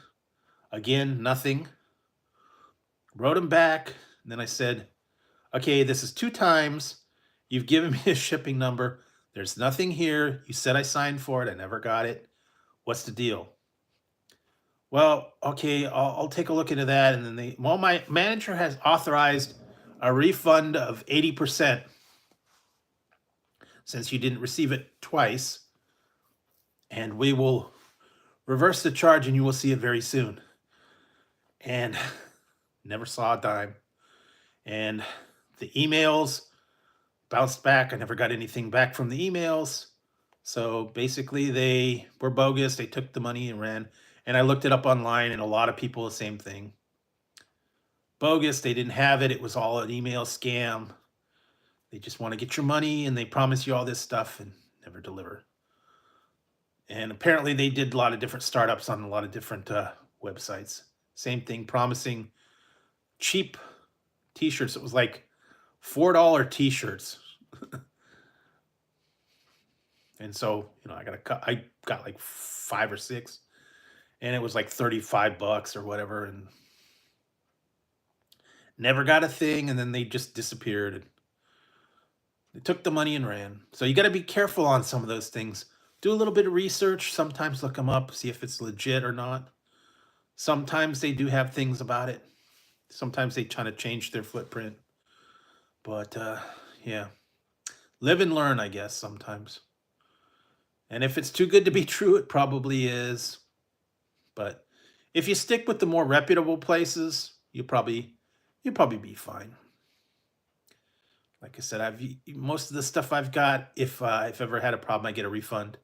Speaker 1: Again, nothing. Wrote them back. And then I said, okay, this is 2 times. You've given me a shipping number. There's nothing here. You said I signed for it. I never got it. What's the deal? Well, okay, I'll take a look into that. And then well, my manager has authorized a refund of 80% since you didn't receive it twice. And we will reverse the charge and you will see it very soon. And never saw a dime. And the emails bounced back. I never got anything back from the emails. So basically they were bogus. They took the money and ran. And I looked it up online, and a lot of people, the same thing. Bogus. They didn't have it. It was all an email scam. They just want to get your money, and they promise you all this stuff and never deliver. And apparently they did a lot of different startups on a lot of different websites. Same thing, promising cheap t-shirts. It was like $4 t-shirts. And so, I got like 5 or 6, and it was like $35 or whatever, and never got a thing. And then they just disappeared. And they took the money and ran. So you got to be careful on some of those things. Do a little bit of research. Sometimes look them up, see if it's legit or not. Sometimes they do have things about it. Sometimes they try to change their footprint. But yeah, live and learn, I guess, sometimes. And if it's too good to be true, it probably is. But if you stick with the more reputable places, you'll probably be fine. Like I said, most of the stuff I've got, if I've ever had a problem, I get a refund.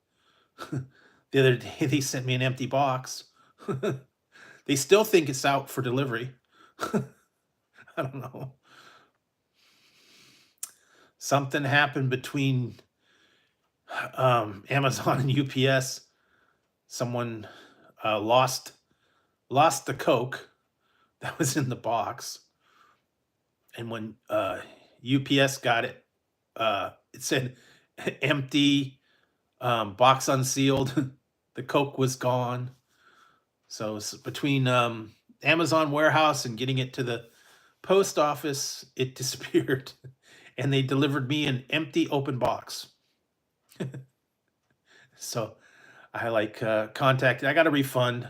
Speaker 1: The other day, they sent me an empty box. They still think it's out for delivery. I don't know. Something happened between Amazon and UPS. Someone lost the Coke that was in the box, and when UPS got it, it said empty, box unsealed. The Coke was gone. So between Amazon warehouse and getting it to the post office, it disappeared. And they delivered me an empty open box. So I contacted, I got a refund,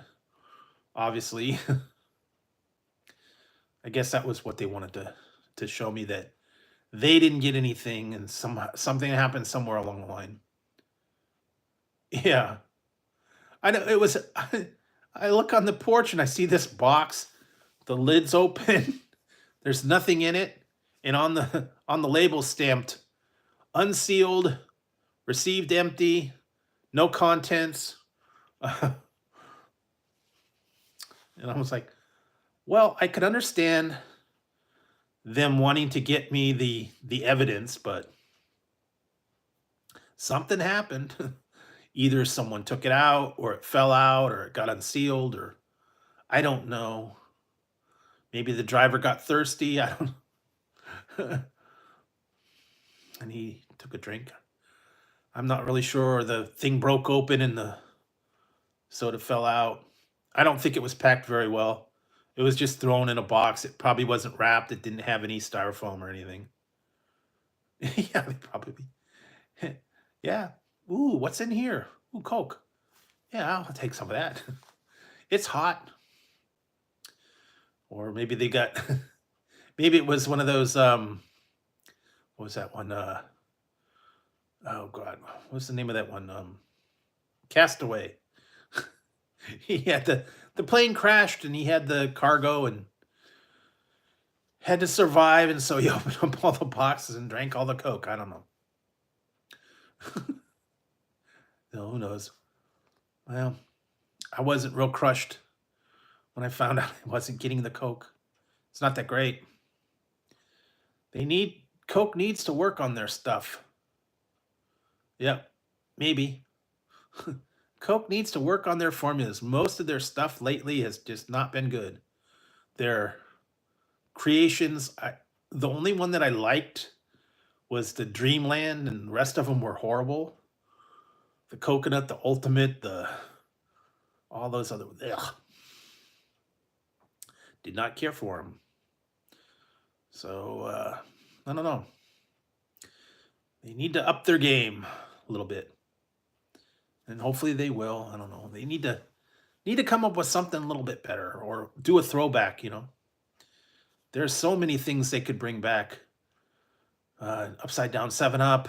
Speaker 1: obviously. I guess that was what they wanted to show me, that they didn't get anything and something happened somewhere along the line. Yeah. I know it was I look on the porch and I see this box, the lid's open. There's nothing in it, and on the label stamped unsealed, received empty, no contents. And I was like, well, I could understand them wanting to get me the evidence, but something happened. Either someone took it out, or it fell out, or it got unsealed, or I don't know. Maybe the driver got thirsty. I don't. And he took a drink. I'm not really sure the thing broke open and the soda fell out. I don't think it was packed very well. It was just thrown in a box. It probably wasn't wrapped. It didn't have any styrofoam or anything. Yeah, they probably. Yeah. Ooh, what's in here? Ooh, Coke. Yeah, I'll take some of that. It's hot. Or maybe they got maybe it was one of those what was that one? Oh god, what's the name of that one? Castaway. He had the plane crashed and he had the cargo and had to survive, and so he opened up all the boxes and drank all the Coke. I don't know. No, who knows? Well, I wasn't real crushed when I found out I wasn't getting the Coke. It's not that great. Coke needs to work on their stuff. Yep, maybe. Coke needs to work on their formulas. Most of their stuff lately has just not been good. Their creations, the only one that I liked was the Dreamland, and the rest of them were horrible. The coconut, the ultimate, all those other. Ugh, did not care for them. So I don't know. They need to up their game a little bit, and hopefully they will. I don't know. They need to come up with something a little bit better, or do a throwback. There's so many things they could bring back. Upside down 7-Up,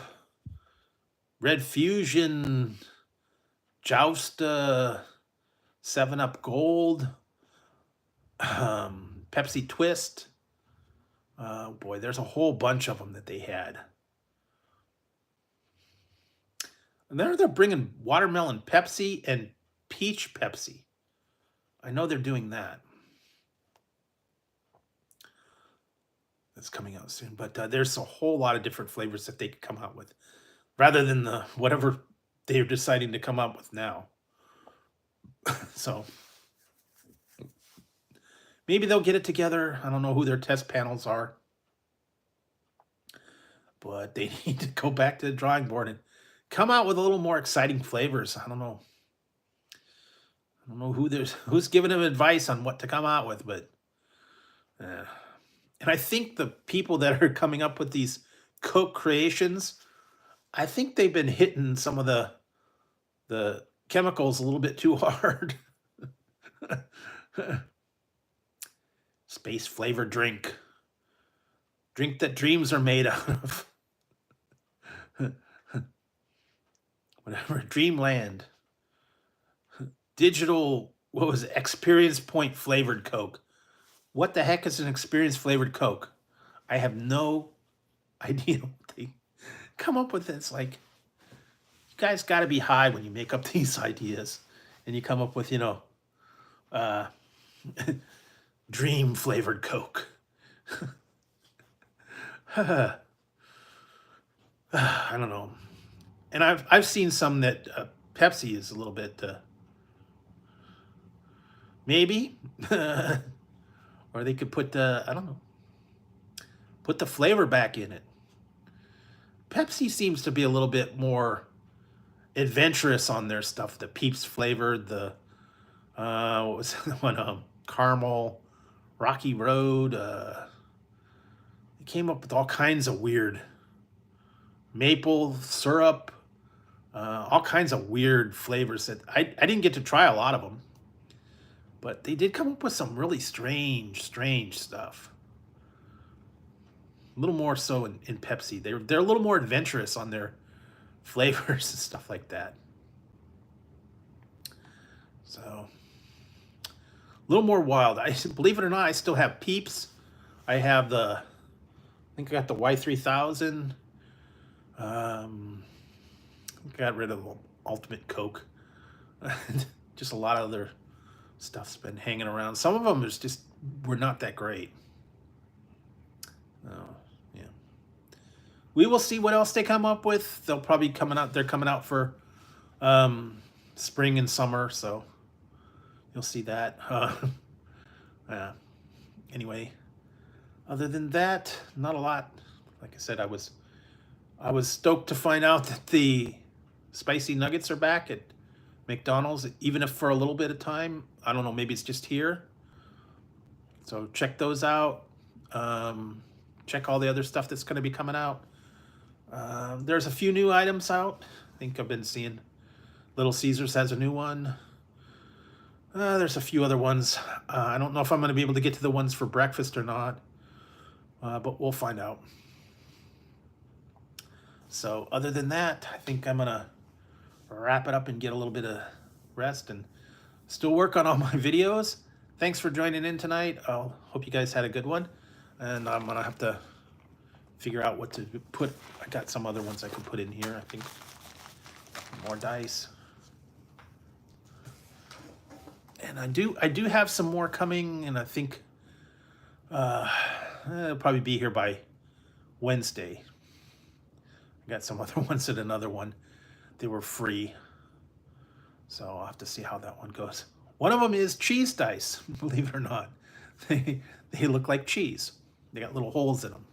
Speaker 1: Red Fusion, Joust, 7-Up Gold, Pepsi Twist. Boy, there's a whole bunch of them that they had. And they're bringing watermelon Pepsi and peach Pepsi. I know they're doing that. That's coming out soon. But there's a whole lot of different flavors that they could come out with, rather than the whatever they're deciding to come up with now. So maybe they'll get it together. I don't know who their test panels are, but they need to go back to the drawing board and come out with a little more exciting flavors. I don't know who's giving them advice on what to come out with, but and I think the people that are coming up with these Coke creations, I think they've been hitting some of the chemicals a little bit too hard. Space flavored drink that dreams are made out of. Whatever, Dreamland. Digital, what was it? Experience point flavored Coke. What the heck is an experience flavored Coke? I have no idea what they come up with. It's like, you guys got to be high when you make up these ideas, and you come up with, dream flavored Coke. I don't know. And I've seen some that Pepsi is a little bit maybe, or they could put I don't know, put the flavor back in it. Pepsi seems to be a little bit more adventurous on their stuff. The Peeps flavored, the what was the one? Caramel, Rocky Road. They came up with all kinds of weird maple syrup, all kinds of weird flavors that I didn't get to try a lot of them, but they did come up with some really strange stuff. A little more so in Pepsi. They're a little more adventurous on their flavors and stuff like that. So a little more wild. I believe it or not, I still have Peeps. I have I think I got the Y3000. Got rid of the Ultimate Coke. Just a lot of other stuff's been hanging around. Some of them were not that great. Oh, yeah. We will see what else they come up with. They're coming out for spring and summer, so you'll see that. Anyway, other than that, not a lot. Like I said, I was stoked to find out that the spicy nuggets are back at McDonald's, even if for a little bit of time. I don't know, maybe it's just here. So check those out. Check all the other stuff that's going to be coming out. There's a few new items out. I think I've been seeing Little Caesars has a new one. There's a few other ones. I don't know if I'm going to be able to get to the ones for breakfast or not, but we'll find out. So other than that, I think I'm going to wrap it up and get a little bit of rest and still work on all my videos. Thanks for joining in tonight. I hope you guys had a good one. And I'm going to have to figure out what to put. I got some other ones I could put in here, I think. More dice. And I do have some more coming, and I think it'll probably be here by Wednesday. I got some other ones at another one. They were free. So I'll have to see how that one goes. One of them is cheese dice, believe it or not. They look like cheese. They got little holes in them,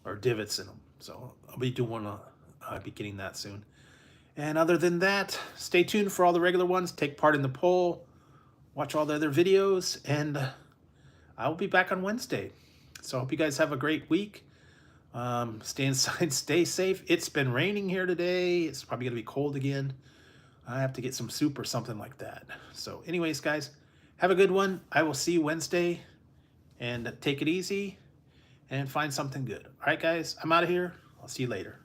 Speaker 1: or divots in them. So I'll be doing one, I'll be getting that soon. And other than that, stay tuned for all the regular ones. Take part in the poll. Watch all the other videos. And I will be back on Wednesday. So I hope you guys have a great week. Stay inside, stay safe. It's been raining here today. It's probably going to be cold again. I have to get some soup or something like that. So anyways, guys, have a good one. I will see you Wednesday. And take it easy and find something good. All right, guys, I'm out of here. I'll see you later.